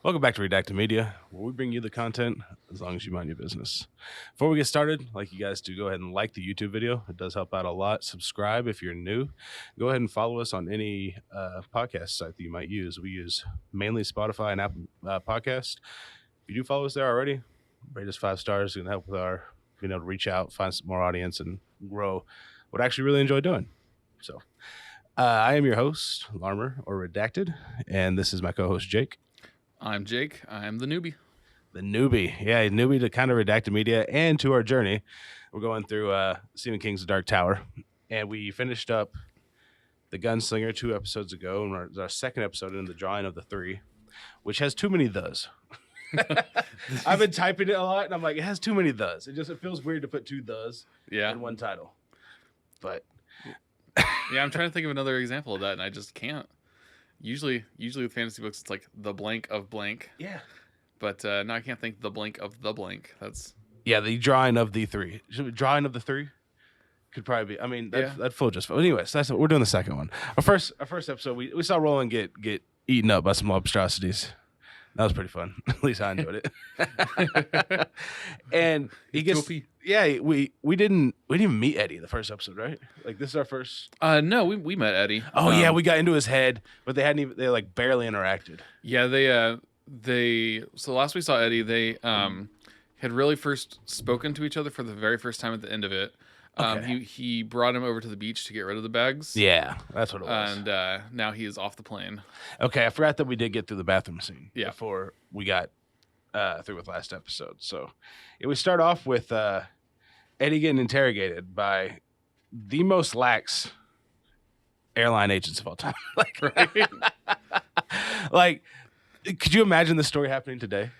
Welcome back to Redacted Media, where we bring you the content as long as you mind your business. Before we get started, like you guys to go ahead and like the YouTube video. It does help out a lot. Subscribe if you're new. Go ahead and follow us on any podcast site that you might use. We use mainly Spotify and Apple Podcast. If you do follow us there already, rate us 5 stars. It's going to help with our being able to reach out, find some more audience, and grow what I actually really enjoy doing. So I am your host, Larmer, or Redacted, and this is my co-host, Jake. I'm Jake. I'm the newbie. The newbie. Yeah, newbie to kind of Redacted Media and to our journey. We're going through Stephen King's The Dark Tower. And we finished up The Gunslinger 2 episodes ago. And our second episode in the drawing of the 3, which has too many thes. I've been typing it a lot, and I'm like, it has too many thes. It feels weird to put 2 thes in one title. But yeah, I'm trying to think of another example of that, and I just can't. Usually with fantasy books, it's like the blank of blank. Yeah. But now I can't think the blank of the blank. That's the drawing of the 3. Drawing of the 3 could probably be. I mean, that full just. Anyways, we're doing the second one. Our first episode, we saw Roland get eaten up by some monstrosities. That was pretty fun. At least I enjoyed it. And he gets. Yeah, we didn't meet Eddie the first episode, right? Like this is our first. No, we met Eddie. Oh yeah, we got into his head, but they like barely interacted. Yeah, so last we saw Eddie, they had really first spoken to each other for the very first time at the end of it. Okay. He brought him over to the beach to get rid of the bags. Yeah, that's what it was. And now he is off the plane. Okay, I forgot that we did get through the bathroom scene before we got through with last episode. So we start off with Eddie getting interrogated by the most lax airline agents of all time. Like, could you imagine the story happening today?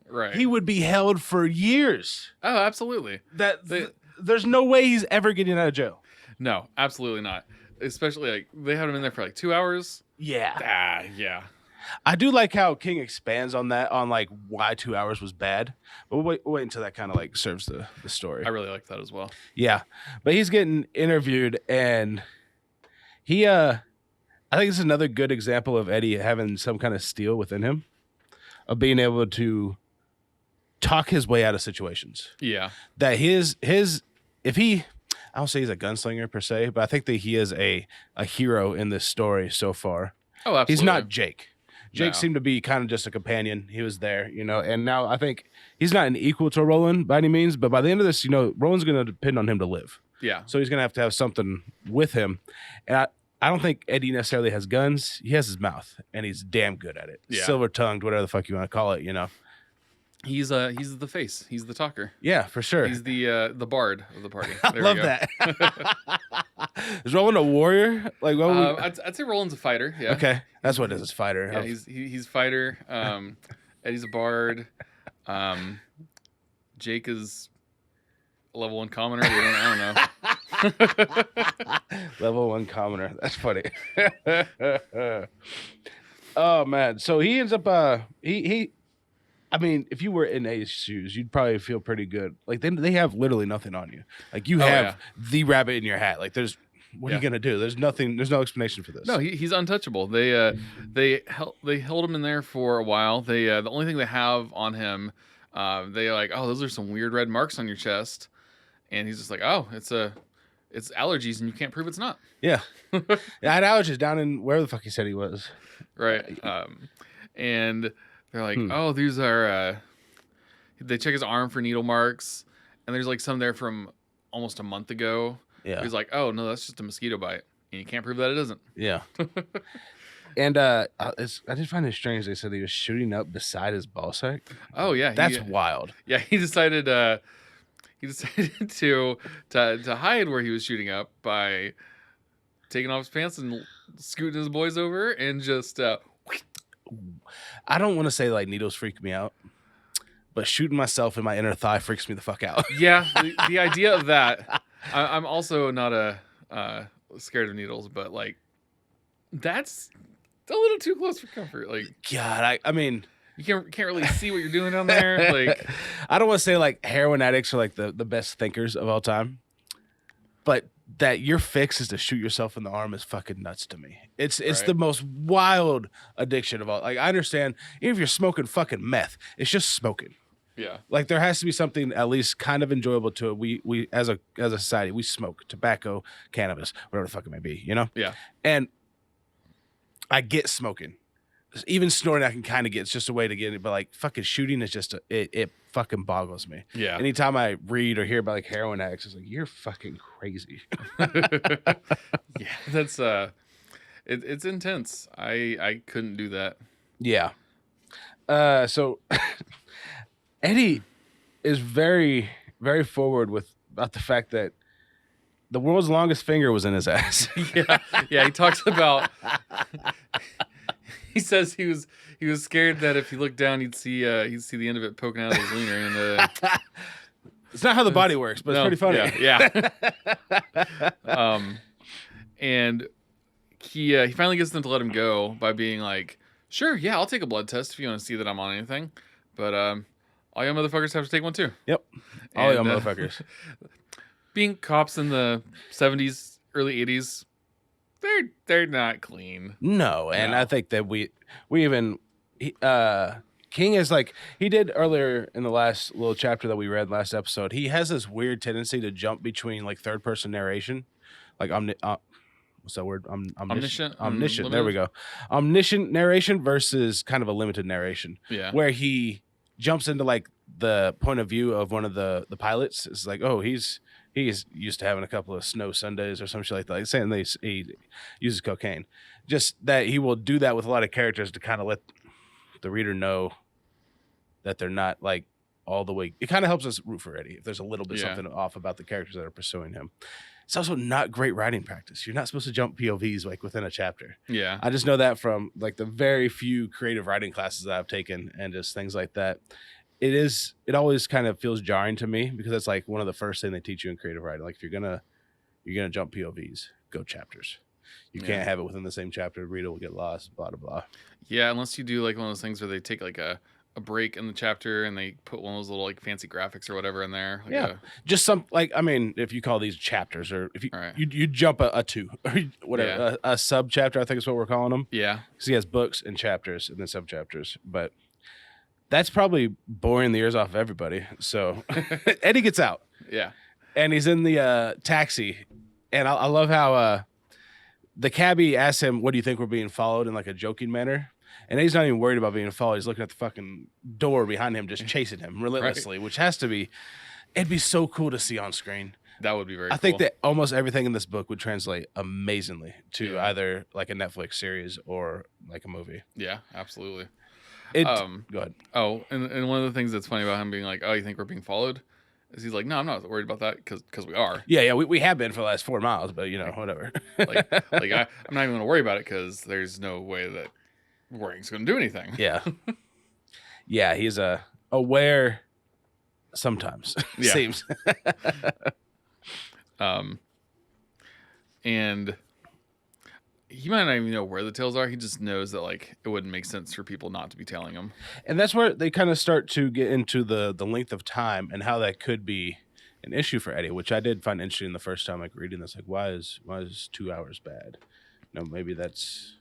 Right. He would be held for years. Oh, absolutely. There's no way he's ever getting out of jail. No, absolutely not. Especially like they had him in there for like 2 hours. Yeah. Yeah. I do like how King expands on that, on like why 2 hours was bad. But we'll wait until that kind of like serves the story. I really like that as well. Yeah. But he's getting interviewed, and he I think this is another good example of Eddie having some kind of steel within him, of being able to talk his way out of situations. Yeah. That if he, I don't say he's a gunslinger per se, but I think that he is a hero in this story so far. Oh, absolutely. He's not Jake. Jake No. seemed to be kind of just a companion. He was there, and now I think he's not an equal to Roland by any means, but by the end of this, Roland's going to depend on him to live. Yeah. So he's going to have something with him. And I don't think Eddie necessarily has guns. He has his mouth, and he's damn good at it. Yeah. Silver-tongued, whatever the fuck you want to call it, He's the face. He's the talker. Yeah, for sure. He's the bard of the party. I love that. Is Roland a warrior? Like, I'd say Roland's a fighter. Yeah. Okay, that's what it is. It's fighter. Yeah, he's fighter. Eddie's a bard. Jake is a level 1 commoner. I don't know. Level 1 commoner. That's funny. Oh man. So he ends up. I mean, if you were in A's shoes, you'd probably feel pretty good. Like they have literally nothing on you. Like you have the rabbit in your hat. Like what are you gonna do? There's nothing. There's no explanation for this. No, he's untouchable. They held him in there for a while. The only thing they have on him, they're like, oh, those are some weird red marks on your chest, and he's just like, oh, it's allergies, and you can't prove it's not. Yeah. I had allergies down in where the fuck he said he was. Right. And they're like, oh, these are. They check his arm for needle marks, and there's like some there from almost a month ago. Yeah. He's like, oh no, that's just a mosquito bite, and you can't prove that it isn't. Yeah. And I did find it strange. They said he was shooting up beside his ball sack. Oh yeah, that's wild. Yeah, he decided to hide where he was shooting up by taking off his pants and scooting his boys over and just. I don't want to say like needles freak me out, but shooting myself in my inner thigh freaks me the fuck out. Yeah, the idea of that. I'm also not scared of needles, but like that's a little too close for comfort. Like God, I mean, you can't really see what you're doing down there. Like I don't want to say like heroin addicts are like the best thinkers of all time, but that your fix is to shoot yourself in the arm is fucking nuts to me. It's Right. the most wild addiction of all. Like, I understand, even if you're smoking fucking meth, it's just smoking. Yeah. Like, there has to be something at least kind of enjoyable to it. We as a society, we smoke tobacco, cannabis, whatever the fuck it may be, you know? Yeah. And I get smoking. Even snorting I can kind of get. It's just a way to get it, but like fucking shooting is just it fucking boggles me. Yeah. Anytime I read or hear about like heroin addicts, it's like, you're fucking crazy. Yeah, that's it's intense. I couldn't do that. Yeah. So Eddie is very, very forward about the fact that the world's longest finger was in his ass. Yeah. He talks about. He says he was scared that if he looked down, he'd see the end of it poking out of his wiener. And It's not how the body works, but it's pretty funny. Yeah. And he finally gets them to let him go by being like, "Sure, yeah, I'll take a blood test if you want to see that I'm on anything, but all you motherfuckers have to take one too." Yep. All y'all And, motherfuckers. Being cops in the 70s, early 80s, they're not clean. No, and No. I think that we even King is like he did earlier in the last little chapter that we read last episode. He has this weird tendency to jump between like third person narration, like what's that word? Omniscient. Omniscient. There we go. Omniscient narration versus kind of a limited narration, Yeah. where he jumps into like the point of view of one of the pilots. It's like, oh, he's used to having a couple of snow Sundays or some shit like that. Like saying he uses cocaine. Just that he will do that with a lot of characters to kind of let the reader know that they're not like all the way. It kind of helps us root for Eddie if there's a little bit something off about the characters that are pursuing him. It's also not great writing practice. You're not supposed to jump POVs like within a chapter. Yeah. I just know that from like the very few creative writing classes that I've taken and just things like that. It always kind of feels jarring to me because it's like one of the first thing they teach you in creative writing. Like if you're gonna jump POVs, go chapters. You can't have it within the same chapter. The reader will get lost, blah, blah, blah. Yeah, unless you do like one of those things where they take like a break in the chapter and they put one of those little like fancy graphics or whatever in there. Like Just some like, I mean, if you call these chapters or if you Right. you jump a two or whatever, a sub chapter, I think is what we're calling them. Yeah. Because he has books and chapters and then sub chapters. But that's probably boring the ears off of everybody. So Eddie gets out. Yeah. And he's in the taxi. And I love how the cabbie asks him, "What do you think we're being followed?" in like a joking manner. And he's not even worried about being followed. He's looking at the fucking door behind him, just chasing him relentlessly, which has to be, it'd be so cool to see on screen. That would be very I think that almost everything in this book would translate amazingly to either like a Netflix series or like a movie. Yeah, absolutely. Go ahead. Oh, and one of the things that's funny about him being like, "Oh, you think we're being followed?" is he's like, "No, I'm not worried about that because we are." Yeah, we have been for the last 4 miles, but you know, whatever. I'm not even going to worry about it because there's no way that worrying's going to do anything. Yeah. Yeah, he's aware sometimes. Yeah. Seems. And he might not even know where the tails are. He just knows that like it wouldn't make sense for people not to be tailing him. And that's where they kind of start to get into the length of time and how that could be an issue for Eddie, which I did find interesting the first time like reading this. Like, why is 2 hours bad? No, maybe that's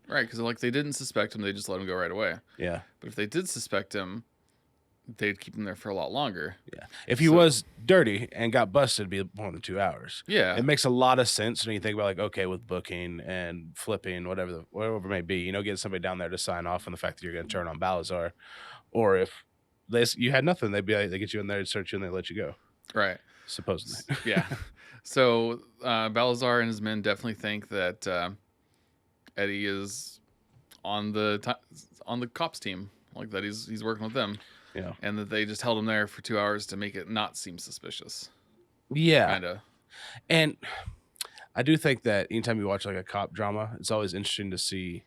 Right, because like they didn't suspect him, they just let him go right away. yeah. But if they did suspect him, they'd keep him there for a lot longer. Yeah. If he was dirty and got busted, it'd be more than 2 hours. Yeah. It makes a lot of sense when you think about like, okay, with booking and flipping, whatever it may be, you know, getting somebody down there to sign off on the fact that you're going to turn on Balazar, or if you had nothing, they'd be like, they get you in there, search you, and they let you go. Right. Supposedly. Yeah. So Balazar and his men definitely think that Eddie is on the cops team, like that he's working with them. Yeah. And that they just held him there for 2 hours to make it not seem suspicious. Yeah. Kind of. And I do think that anytime you watch like a cop drama, it's always interesting to see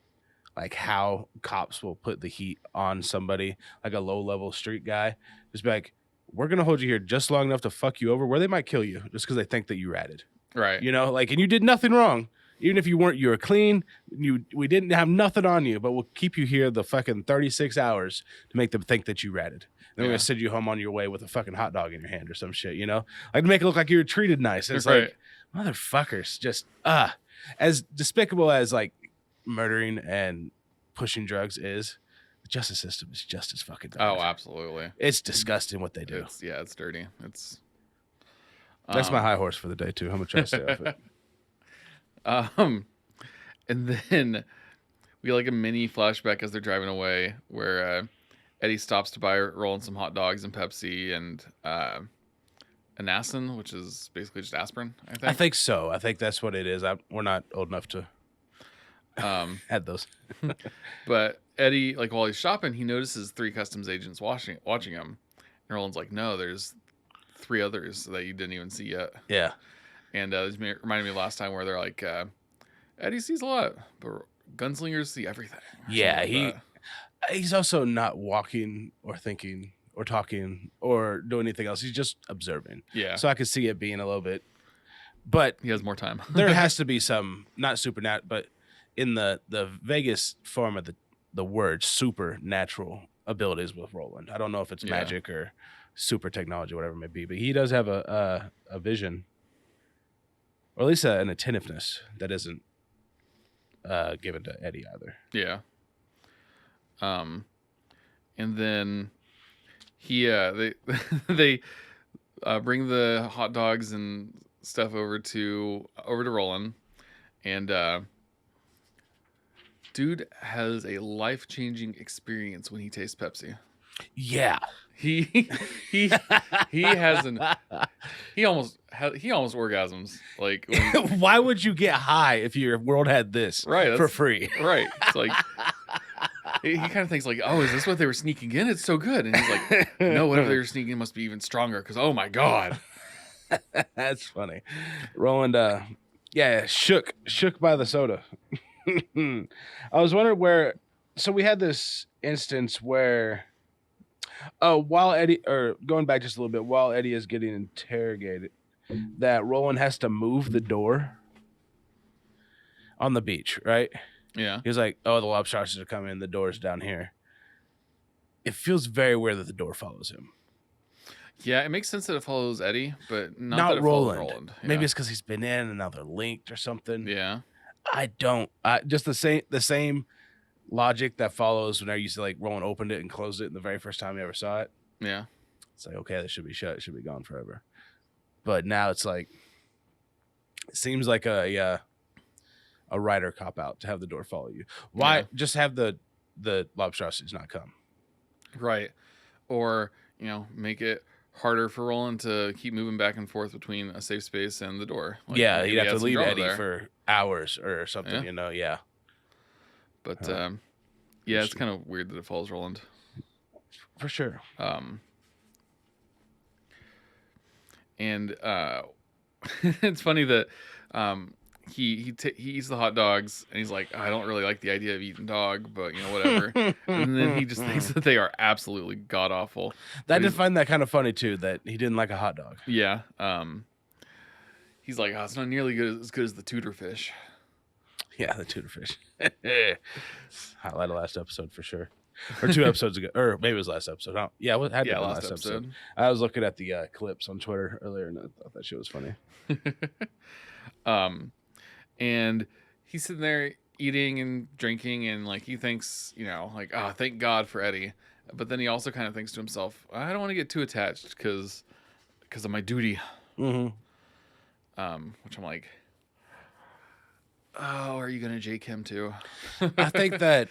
like how cops will put the heat on somebody, like a low level street guy. Just be like, we're going to hold you here just long enough to fuck you over where they might kill you just because they think that you ratted. Right. You know, like, and you did nothing wrong. Even if you were clean, we didn't have nothing on you, but we'll keep you here the fucking 36 hours to make them think that you ratted. Then we're going to send you home on your way with a fucking hot dog in your hand or some shit, you know? Like to make it look like you were treated nice. And it's Right. like, motherfuckers. Just as despicable as like murdering and pushing drugs is, the justice system is just as fucking bad. Oh, absolutely. It's disgusing what they do. It's dirty. It's That's my high horse for the day too. How much I stay off it. And then we get like a mini flashback as they're driving away where Eddie stops to buy Roland some hot dogs and Pepsi and Anacin, which is basically just aspirin, I think. I think so. I think that's what it is. We're not old enough to had those. But Eddie, like while he's shopping, he notices 3 customs agents watching him. And Roland's like, no, there's 3 others that you didn't even see yet. Yeah. And this reminded me of last time where they're like, Eddie sees a lot, but gunslingers see everything. Yeah, he's also not walking or thinking or talking or doing anything else. He's just observing. Yeah. So I could see it being a little bit, but he has more time. There has to be some, not supernatural, but in the Vegas form of the word, supernatural abilities with Roland. I don't know if it's magic or super technology, whatever it may be, but he does have a vision, or at least an attentiveness that isn't given to Eddie either. Yeah. And then they bring the hot dogs and stuff over to Roland, and dude has a life-changing experience when he tastes Pepsi. Yeah. He almost orgasms. Like, why would you get high if your world had this for free? Right. It's like he kind of thinks like, oh, is this what they were sneaking in? It's so good. And he's like, no, whatever they were sneaking in must be even stronger because oh my god. That's funny. Roland, shook by the soda. I was wondering where. So we had this instance where. While Eddie, or going back just a little bit, while Eddie is getting interrogated, that Roland has to move the door on the beach, right? Yeah. He's like, oh, the lobsters are coming, the door's down here. It feels very weird that the door follows him. Yeah, it makes sense that it follows Eddie, but not that it Roland. follows Roland. Yeah. Maybe it's because he's been in and now they're linked or something. Yeah. I don't. Just the same logic that follows whenever you see like Roland opened it and closed it the very first time you ever saw it. Yeah. It's like, okay, this should be shut. It should be gone forever. But now it's like, it seems like a writer cop out to have the door follow you. Why just have the lobster sausage not come? Right. Or, make it harder for Roland to keep moving back and forth between a safe space and the door. Like, yeah, you'd have to leave Eddie for hours or something, yeah. But it's kind of weird that it follows Roland. For sure. And it's funny that he eats the hot dogs and he's like, I don't really like the idea of eating dog, but whatever. And then he just thinks that they are absolutely god awful. I did find that kind of funny too, that he didn't like a hot dog. Yeah. He's like, it's not nearly as good as the Tudor fish. Yeah, the tuna fish. Highlight of last episode for sure. Or 2 episodes ago. Or maybe it was last episode. Oh, yeah, it had to be last episode. I was looking at the clips on Twitter earlier and I thought that shit was funny. And he's sitting there eating and drinking and like he thinks, thank God for Eddie. But then he also kind of thinks to himself, I don't want to get too attached because of my duty. Mm-hmm. Which I'm like, oh, are you going to Jake him too? I think that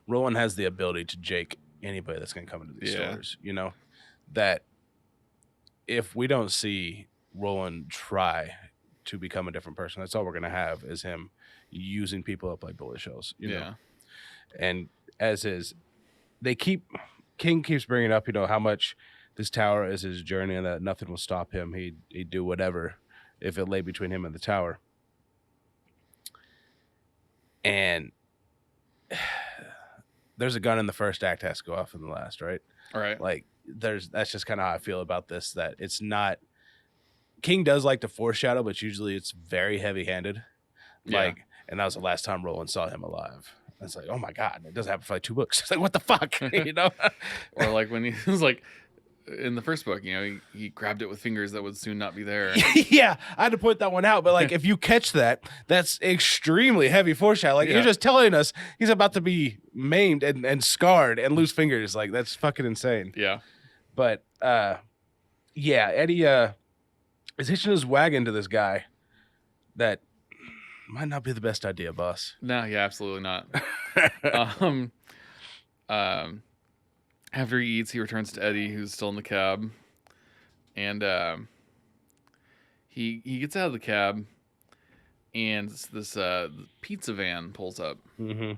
Roland has the ability to Jake anybody that's going to come into these stores. That if we don't see Roland try to become a different person, that's all we're going to have is him using people up like bullet shells. You know? And King keeps bringing up, how much this tower is his journey and that nothing will stop him. He'd do whatever if it lay between him and the tower. And there's a gun in the first act has to go off in the last, right? All right. Like that's just kind of how I feel about this, that it's not, King does like to foreshadow, but usually it's very heavy handed. And that was the last time Roland saw him alive. It's like, oh my God, it doesn't happen for like 2 books. It's like, what the fuck? Or like when he was like, in the first book, he grabbed it with fingers that would soon not be there. Yeah, I had to point that one out. But like, if you catch that, that's extremely heavy foreshadow. Like, you're just telling us he's about to be maimed and scarred and lose fingers. Like, that's fucking insane. Yeah. But yeah, Eddie is hitching his wagon to this guy that might not be the best idea, boss. No, yeah, absolutely not. After he eats, he returns to Eddie, who's still in the cab, and he gets out of the cab, and this pizza van pulls up, and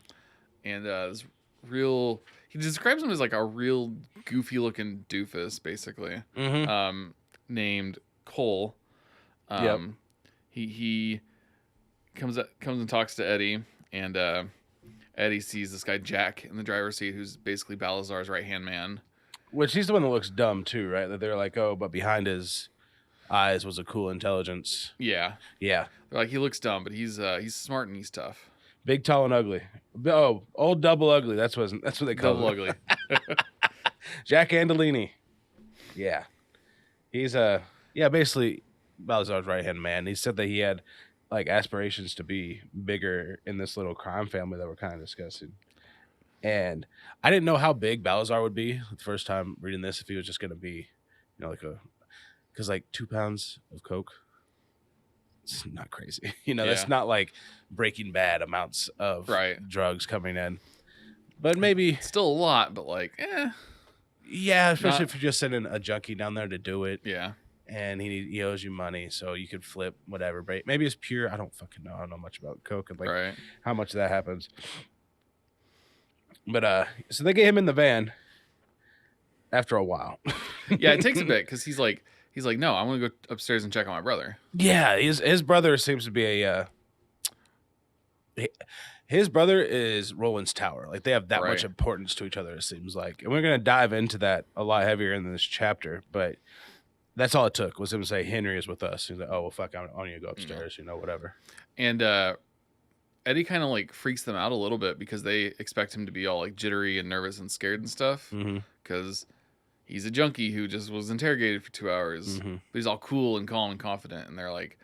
this real. He describes him as like a real goofy looking doofus, basically, named Cole. He comes and talks to Eddie, and Eddie sees this guy Jack in the driver's seat, who's basically Balazar's right-hand man. Which he's the one that looks dumb too, right? That they're like, oh, but behind his eyes was a cool intelligence. Yeah. Yeah. They're like, he looks dumb, but he's smart and he's tough. Big, tall, and ugly. Oh, old double ugly. That's what they call Double him. ugly. Jack Andolini. Yeah. He's basically Balazar's right-hand man. He said that he had like aspirations to be bigger in this little crime family that we're kind of discussing. And I didn't know how big Balazar would be the first time reading this, if he was just going to be, because like 2 pounds of coke, it's not crazy. That's not like Breaking Bad amounts of drugs coming in. But maybe still a lot, but like, yeah, especially if you're just sending a junkie down there to do it. Yeah. And he owes you money, so you could flip whatever. But maybe it's pure. I don't fucking know. I don't know much about coke and like how much that happens. But so they get him in the van after a while. Yeah, it takes a bit because he's like, no, I'm gonna go upstairs and check on my brother. Yeah, his brother seems to be his brother is Roland's tower. Like, they have that much importance to each other, it seems like. And we're gonna dive into that a lot heavier in this chapter, but. That's all it took, was him to say, Henry is with us. He's like, oh, well, fuck, I'm going to go upstairs, whatever. And Eddie kind of, like, freaks them out a little bit because they expect him to be all, like, jittery and nervous and scared and stuff. Because he's a junkie who just was interrogated for 2 hours. But he's all cool and calm and confident. And they're like,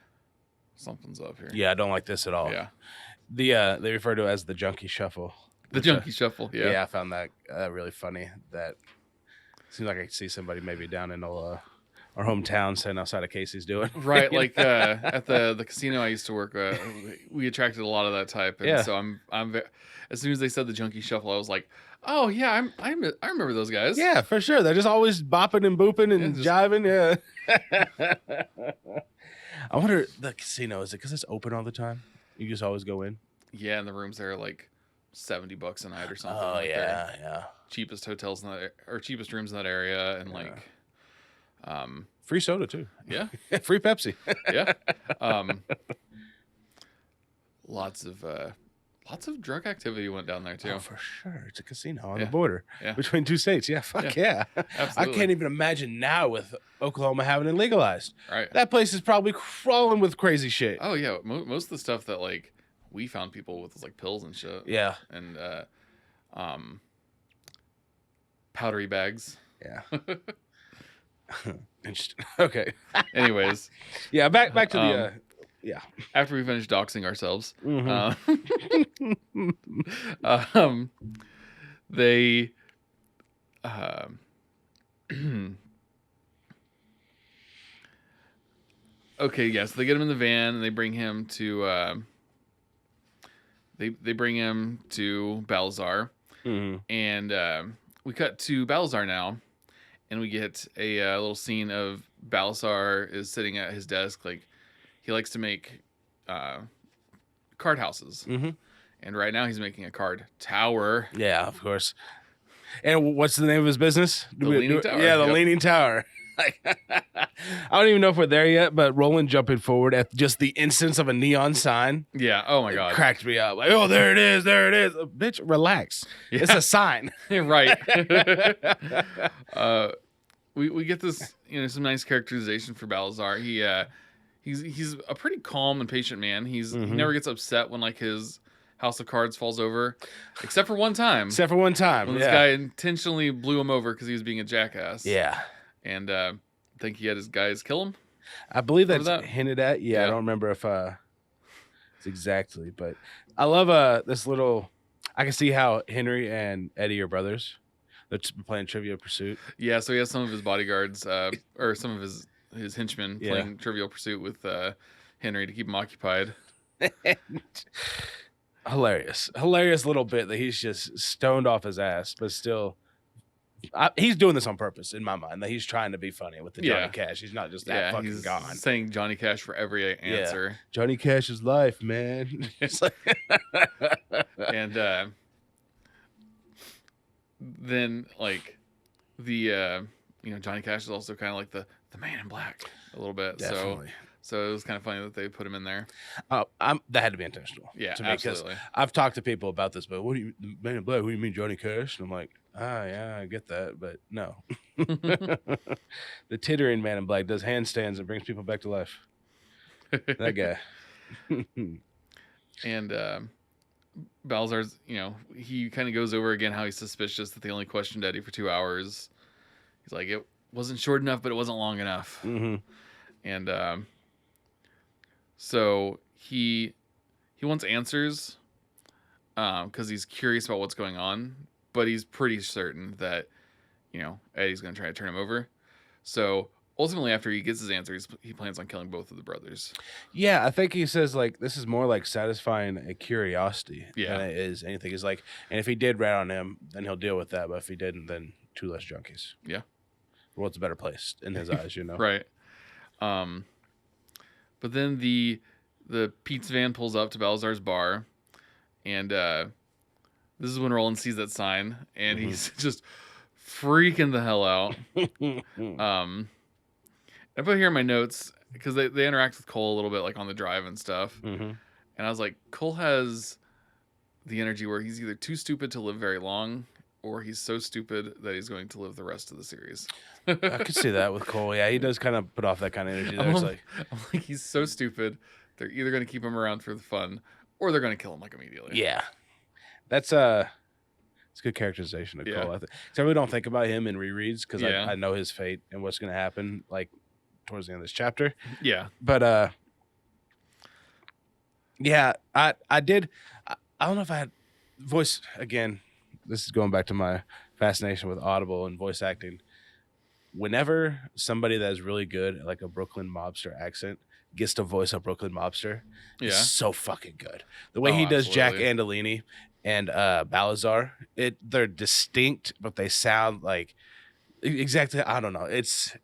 something's up here. Yeah, I don't like this at all. Yeah. They refer to it as the junkie shuffle. The junkie shuffle, yeah. Yeah, I found that really funny. That seems like I could see somebody maybe down in our hometown sitting outside of Casey's doing. Right, like at the casino I used to work at, we attracted a lot of that type. And so I'm as soon as they said the junkie shuffle, I was like, oh yeah, I remember those guys. Yeah, for sure. They're just always bopping and booping and jiving. Yeah. I wonder, the casino, is it because it's open all the time? You just always go in? Yeah, and the rooms there are like $70 a night or something. Oh, yeah. Cheapest hotels in that, or cheapest rooms in that area, and like free soda too. Yeah. Free Pepsi. Yeah. Lots of drug activity went down there too. Oh, for sure. It's a casino on the border between two states. Yeah, fuck yeah. Absolutely. I can't even imagine now with Oklahoma having it legalized. Right. That place is probably crawling with crazy shit. Oh yeah, most of the stuff that like we found people with was like pills and shit. Yeah. And powdery bags. Yeah. Interesting. Okay. Anyways. Yeah, back to the yeah. After we finish doxing ourselves, they okay, yes, they get him in the van and they bring him to they bring him to Balazar, and we cut to Balazar now. And we get a little scene of Balazar is sitting at his desk. Like, he likes to make card houses. And right now he's making a card tower. Yeah, of course. And what's the name of his business? The Leaning Tower. Yeah, the Leaning Tower. Like, I don't even know if we're there yet, but Roland jumping forward at just the instance of a neon sign. Yeah. Oh my God. Cracked me up. Like, oh, there it is. There it is. Bitch, relax. Yeah. It's a sign. Right. We get this, some nice characterization for Balazar. He's a pretty calm and patient man. He never gets upset when like his house of cards falls over, except for one time. When this guy intentionally blew him over because he was being a jackass. Yeah. and think he had his guys kill him. I believe Remember that's that? hinted at. Yeah, I Yeah. don't remember if it's exactly, but I love this little. I can see how Henry and Eddie are brothers. They're playing Trivial Pursuit. Yeah, so he has some of his bodyguards, or some of his henchmen Yeah. playing Trivial Pursuit with Henry to keep him occupied. Hilarious little bit that he's just stoned off his ass, but still, he's doing this on purpose in my mind. That he's trying to be funny with the Johnny Cash. He's not just that fucking he's gone. saying Johnny Cash for every answer. Johnny Cash's life, man. It's like And then like the Johnny Cash is also kind of like the man in black a little bit. Definitely. So it was kind of funny that they put him in there. That had to be intentional. Yeah, to me, absolutely. I've talked to people about this, but what do you, Man in Black? What do you mean, Johnny Cash? And I'm like, yeah, I get that, but no. The tittering Man in Black does handstands and brings people back to life. That guy. And Balazar's, he kind of goes over again how he's suspicious that they only questioned Eddie for 2 hours. He's like, it wasn't short enough, but it wasn't long enough. Mm-hmm. And so he wants answers because he's curious about what's going on, but he's pretty certain that Eddie's going to try to turn him over. So ultimately, after he gets his answers, he plans on killing both of the brothers. Yeah, I think he says like this is more like satisfying a curiosity Yeah. than it is anything. He's like, and if he did rat on him, then he'll deal with that. But if he didn't, then 2 less junkies. Yeah. World's a better place in his eyes, Right. But then the pizza van pulls up to Balazar's bar, and this is when Roland sees that sign, and he's just freaking the hell out. I put here in my notes because they interact with Cole a little bit, like on the drive and stuff, and I was like, Cole has the energy where he's either too stupid to live very long, or he's so stupid that he's going to live the rest of the series. I could see that with Cole. Yeah, he does kind of put off that kind of energy there. I'm like, he's so stupid. They're either going to keep him around for the fun, or they're going to kill him like immediately. Yeah, that's it's good characterization of Cole. I think. So I really don't think about him in rereads because I know his fate and what's going to happen like towards the end of this chapter. Yeah, but yeah, I did. I don't know if I had voice again. This is going back to my fascination with Audible and voice acting. Whenever somebody that is really good at like a Brooklyn mobster accent gets to voice a Brooklyn mobster, it's so fucking good. The way he does Jack Andolini and Balazar, they're distinct, but they sound like exactly. I don't know. It's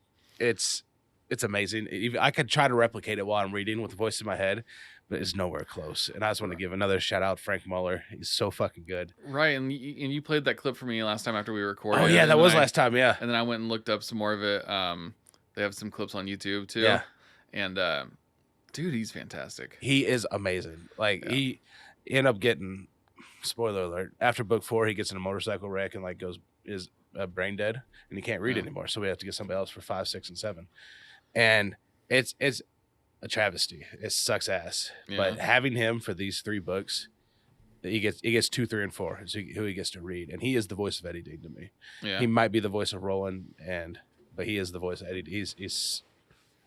amazing. I could try to replicate it while I'm reading with the voice in my head, but it's nowhere close. And I just want to give another shout out, Frank Muller. He's so fucking good. Right, and you played that clip for me last time after we recorded. Oh yeah, that was last time. Yeah, and then I went and looked up some more of it. They have some clips on YouTube too. Yeah, and dude, he's fantastic. He is amazing. Like he ended up getting, spoiler alert, after book 4, he gets in a motorcycle wreck and like is brain dead and he can't read anymore. So we have to get somebody else for 5, 6, and 7. And it's a travesty. It sucks ass. Yeah. But having him for these 3 books, he gets 2, 3, and 4 is who he gets to read, and he is the voice of Eddie Dean to me. Yeah. He might be the voice of Roland, but he is the voice of Eddie. He's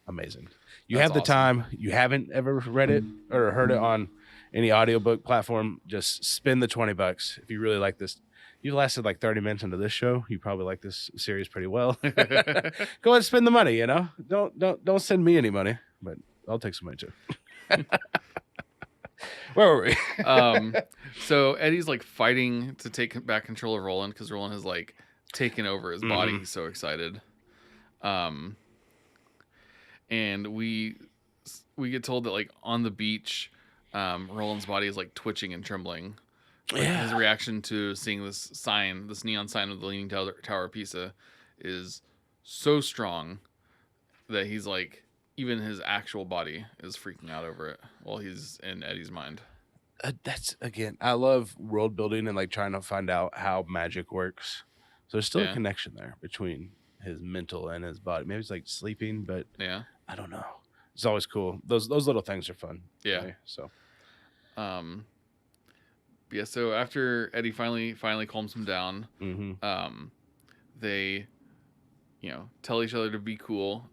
amazing. You have the time. You haven't ever read it or heard it on any audiobook platform, just spend the $20 if you really like this. You lasted like 30 minutes into this show. You probably like this series pretty well. Go ahead and spend the money. Don't send me any money, but I'll take some money too. Where were we? So Eddie's like fighting to take back control of Roland because Roland has like taken over his body. He's so excited. And we get told that like on the beach, Roland's body is like twitching and trembling. Like, his reaction to seeing this neon sign of the Leaning Tower of Pisa, is so strong that he's like, even his actual body is freaking out over it while he's in Eddie's mind. That's, again, I love world building and like trying to find out how magic works. So there's still a connection there between his mental and his body. Maybe it's like sleeping, but I don't know. It's always cool. Those little things are fun. Yeah. Right? So. Yeah. So after Eddie finally calms him down, they tell each other to be cool.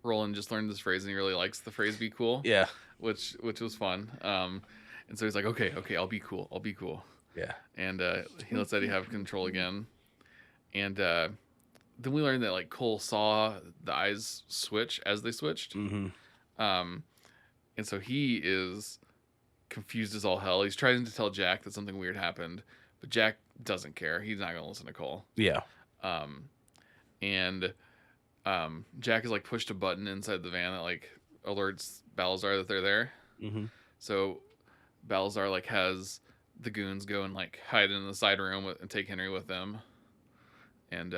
Roland just learned this phrase and he really likes the phrase "be cool." Yeah. which was fun. And so he's like, okay, I'll be cool. Yeah. And he lets Eddie have control again. And then we learned that like Cole saw the eyes switch as they switched. Mm-hmm. And so he is confused as all hell. He's trying to tell Jack that something weird happened, but Jack doesn't care. He's not going to listen to Cole. Yeah. And Jack has like pushed a button inside the van that like alerts Balazar that they're there. Mm-hmm. So Balazar like has the goons go and like hide in the side room and take Henry with them. And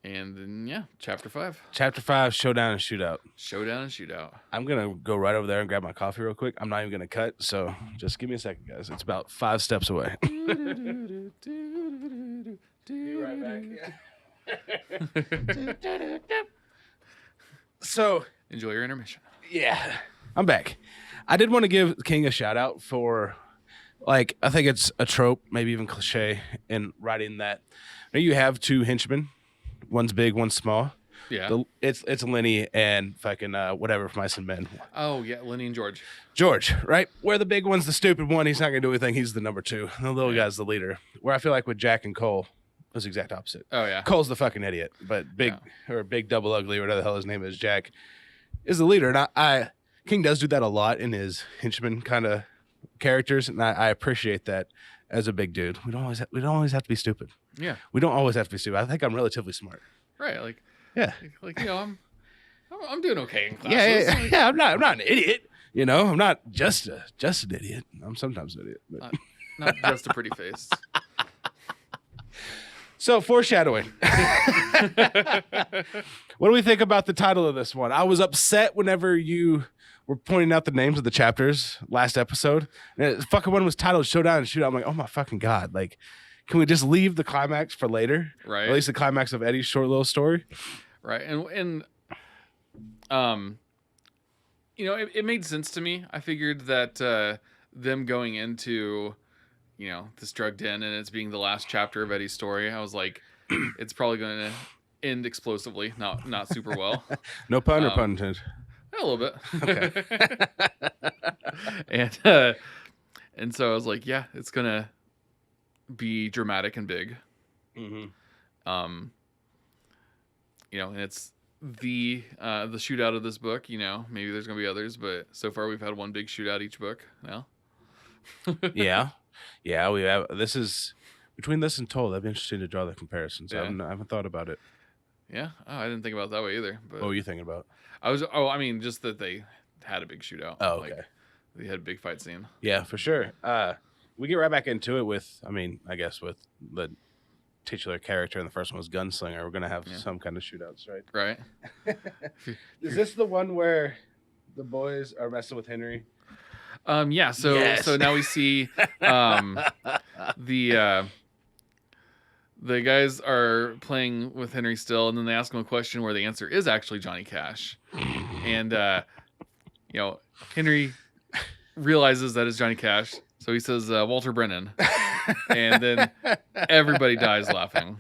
then yeah, chapter 5. Chapter 5, Showdown and Shootout. Showdown and Shootout. I'm gonna go right over there and grab my coffee real quick. I'm not even gonna cut, so just give me a second, guys. It's about 5 steps away. Be right back. So enjoy your intermission. Yeah, I'm back. I did want to give King a shout out for, like, I think it's a trope, maybe even cliche in writing that you have 2 henchmen, one's big, one's small. Yeah, it's Lenny and fucking whatever from Mice and Men. Oh yeah, Lenny and George. George, right? Where the big one's the stupid one, he's not gonna do anything. He's the number 2. The little guy's the leader. Where I feel like with Jack and Cole, was the exact opposite. Oh yeah, Cole's the fucking idiot, but big double ugly, whatever the hell his name is, Jack is the leader. And I King does do that a lot in his henchman kind of characters, and I appreciate that as a big dude. We don't always have to be stupid. Yeah, we don't always have to be stupid. I think I'm relatively smart. Right, like yeah, like I'm doing okay in classes. Yeah. I'm not an idiot. I'm not just an idiot. I'm sometimes an idiot, but not just a pretty face. So, foreshadowing. What do we think about the title of this one? I was upset whenever you were pointing out the names of the chapters last episode. And the fucking one was titled Showdown and Shootout. I'm like, oh my fucking God. Like, can we just leave the climax for later? Right. Or at least the climax of Eddie's short little story. Right. And it made sense to me. I figured that them going into this drug den and it's being the last chapter of Eddie's story, I was like, it's probably going to end explosively, not super well. No pun or pun intended? A little bit. Okay. and so I was like, yeah, it's going to be dramatic and big. Mm-hmm. And it's the shootout of this book. Maybe there's going to be others, but so far we've had one big shootout each book now. Yeah, we have. This is between this and Toll. That'd be interesting to draw the comparisons. Yeah. I haven't thought about it. Yeah, I didn't think about it that way either. But what were you thinking about? I mean, just that they had a big shootout. Oh, okay. Like, they had a big fight scene. Yeah, for sure. We get right back into it with, I guess with the titular character, and the first one was Gunslinger. We're gonna have some kind of shootouts, right? Right. Is this the one where the boys are messing with Henry? Yeah. So now we see the guys are playing with Henry still, and then they ask him a question where the answer is actually Johnny Cash, and Henry realizes that it's Johnny Cash, so he says Walter Brennan, and then everybody dies laughing,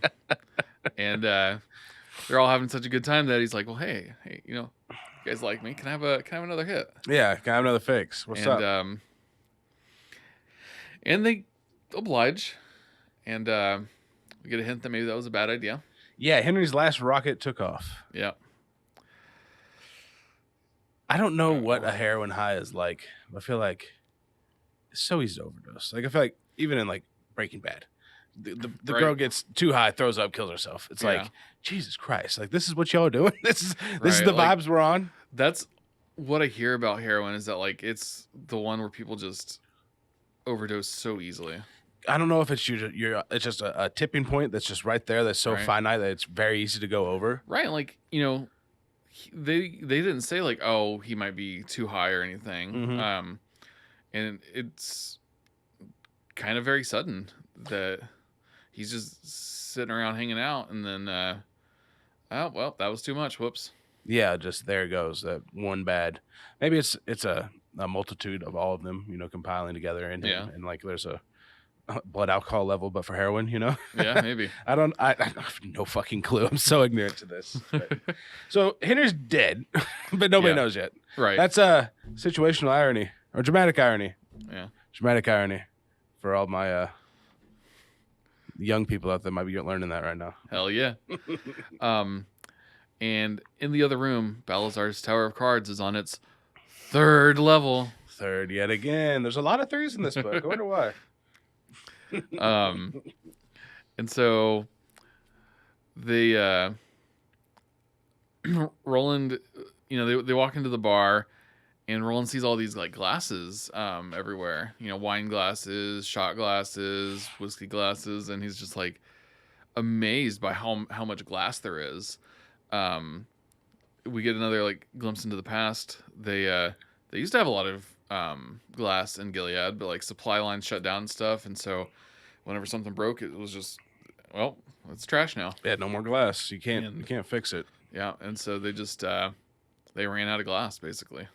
and they're all having such a good time that he's like, well, hey, you guys like me? Can I have another hit? Yeah, can I have another fix? What's up? And they oblige, and we get a hint that maybe that was a bad idea. Yeah, Henry's last rocket took off. Yeah. I don't know what a heroin high is like. I feel like it's so easy to overdose. Like, I feel like even in like Breaking Bad, the Right. girl gets too high, throws up, kills herself. It's like, Jesus Christ! Like, this is what y'all are doing. This is the Right, vibes we're on. That's what I hear about heroin, is that like it's the one where people just overdose so easily. I don't know if it's it's just a tipping point that's just right there. That's so finite that it's very easy to go over. Right, like they didn't say like, oh, he might be too high or anything. Mm-hmm. And it's kind of very sudden that he's just sitting around hanging out, and then oh well, that was too much. Whoops. Yeah, just there it goes. That one bad. Maybe it's a multitude of all of them, compiling together in him, and like there's a blood alcohol level, but for heroin, you know? Yeah, maybe. I have no fucking clue. I'm so ignorant to this. So Henry's dead, but nobody Yeah. knows yet. Right. That's situational irony or dramatic irony. Yeah. Dramatic irony for all my young people out there might be learning that right now. Hell yeah. And in the other room, Balazar's Tower of Cards is on its 3rd level. Third yet again. There's a lot of threes in this book. I wonder why. And so they Roland, they walk into the bar, and Roland sees all these like glasses everywhere. Wine glasses, shot glasses, whiskey glasses, and he's just like amazed by how much glass there is. We get another like glimpse into the past. They used to have a lot of glass in Gilead, but like supply lines shut down and stuff, and so whenever something broke, it was just, well, it's trash now. Yeah, no more glass. You can't fix it. Yeah, and so they just they ran out of glass basically.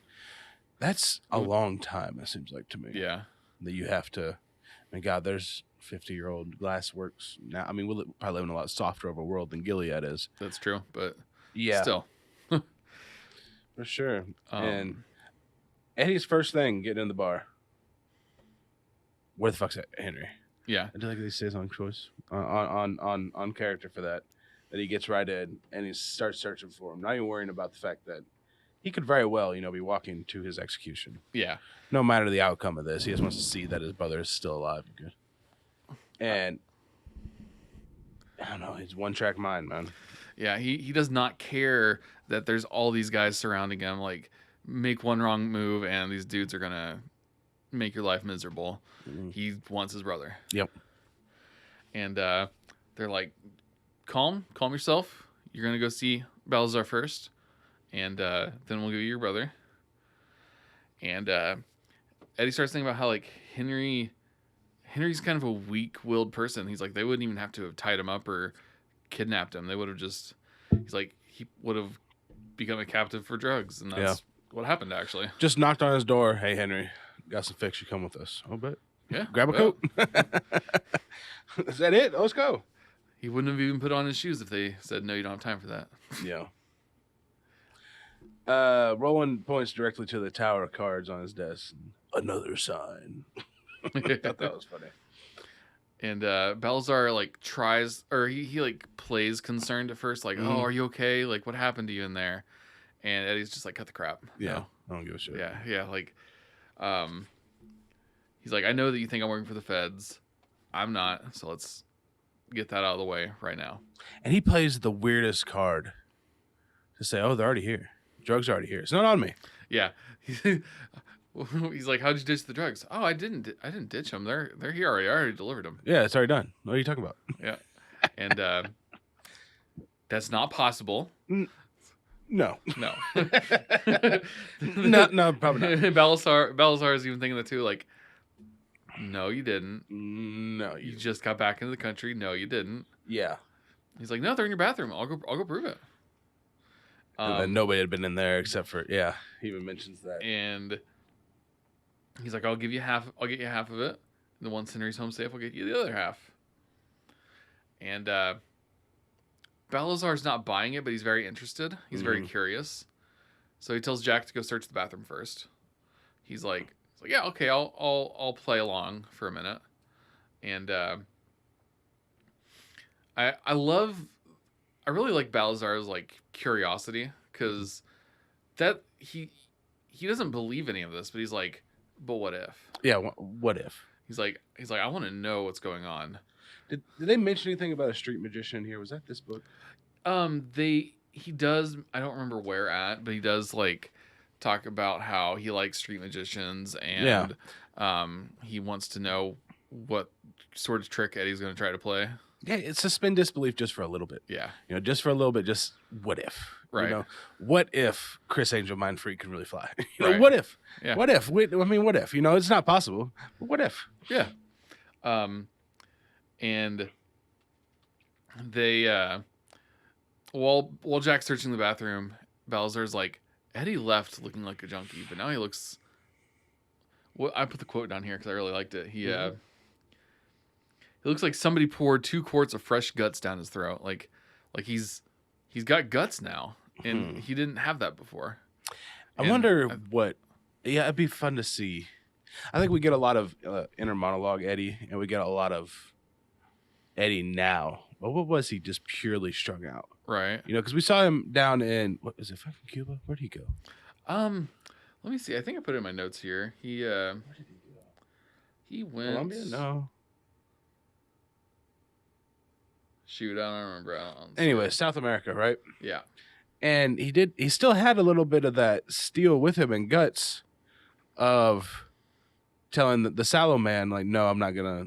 That's a long time, it seems like to me. Yeah. That you have to. I mean, God, there's 50-year-old glass works now. I mean, we'll probably live in a lot softer of a world than Gilead is. That's true, but yeah, still. For sure. And Eddie's first thing getting in the bar. Where the fuck's Henry? Yeah. I do like that he stays on choice, on character for that. That he gets right in and he starts searching for him. Not even worrying about the fact that he could very well, be walking to his execution. Yeah. No matter the outcome of this, he just wants to see that his brother is still alive. And I don't know, he's one-track mind, man. Yeah, he does not care that there's all these guys surrounding him. Like, make one wrong move and these dudes are gonna make your life miserable. Mm-hmm. He wants his brother. Yep. And they're like, calm yourself. You're gonna go see Balazar first, and then we'll give you your brother. And Eddie starts thinking about how like Henry's kind of a weak-willed person. He's like, they wouldn't even have to have tied him up or kidnapped him. They would have just, he's like, he would have become a captive for drugs, and that's what happened actually. Just knocked on his door. Hey, Henry, got some fix. You come with us. Oh, bet. Yeah. Grab a coat. Is that it? Let's go. He wouldn't have even put on his shoes if they said, no, you don't have time for that. Yeah. Roland points directly to the tower of cards on his desk. Another sign. I thought that was funny. And Balazar like tries, or he like plays concerned at first, like, oh, are you okay? Like, what happened to you in there? And Eddie's just like, cut the crap. Yeah, no. I don't give a shit. Yeah, like, he's like, I know that you think I'm working for the feds. I'm not, so let's get that out of the way right now. And he plays the weirdest card to say, oh, they're already here. Drugs are already here. It's not on me. Yeah. He's like, how'd you ditch the drugs? Oh, I didn't ditch them. They're here already. I already delivered them. Yeah, it's already done. What are you talking about? Yeah. And that's not possible. No. No. no, probably not. Balazar is even thinking that too, like, no, you didn't. No, you just got back into the country. No, you didn't. Yeah. He's like, no, they're in your bathroom. I'll go prove it. And then nobody had been in there except for he even mentions that. And he's like, I'll get you half of it. And then once Henry's home safe, I'll get you the other half. And Balazar's not buying it, but he's very interested. He's very curious. So he tells Jack to go search the bathroom first. He's like, yeah, okay, I'll play along for a minute. And I really like Balazar's like curiosity, because that he doesn't believe any of this, but he's like, but what if? Yeah, what if? He's like, I want to know what's going on. Did they mention anything about a street magician here? Was that this book? He does. I don't remember where at, but he does like talk about how he likes street magicians, and he wants to know what sort of trick Eddie's going to try to play. Yeah, it's suspend disbelief just for a little bit. Yeah, just for a little bit. Just what if? Right. What if Chris Angel Mind Freak can really fly? Right. What if? Yeah. What if? What if? It's not possible. But what if? Yeah. And they while Jack's searching the bathroom, Balazar's like, Eddie left looking like a junkie, but now he looks. Well, I put the quote down here because I really liked it. It looks like somebody poured 2 quarts of fresh guts down his throat. Like he's got guts now, and he didn't have that before. I wonder what. Yeah, it'd be fun to see. I think we get a lot of inner monologue Eddie, and we get a lot of Eddie now. But what was he just purely strung out? Right. You know, because we saw him down in what is it? Fucking Cuba? Where'd he go? Let me see. I think I put it in my notes here. Where did he go? He went Colombia? No. Shoot, I don't remember. Anyway, South America, right? Yeah. And he still had a little bit of that steel with him and guts of telling the sallow man, like, no, I'm not gonna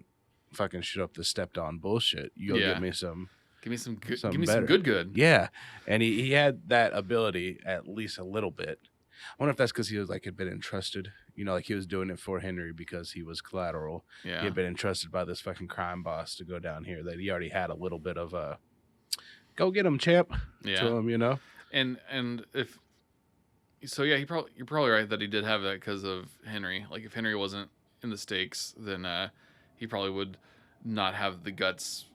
fucking shoot up this stepped on bullshit. You go get me some. Give me some good. Some give me better. some good. Yeah, and he had that ability at least a little bit. I wonder if that's because he was like had been entrusted. You know, like he was doing it for Henry because he was collateral. Yeah. He had been entrusted by this fucking crime boss to go down here. That he already had a little bit of a go get him, champ. Yeah. To him, you know. And if so, yeah, you're probably right that he did have that because of Henry. Like if Henry wasn't in the stakes, then he probably would not have the guts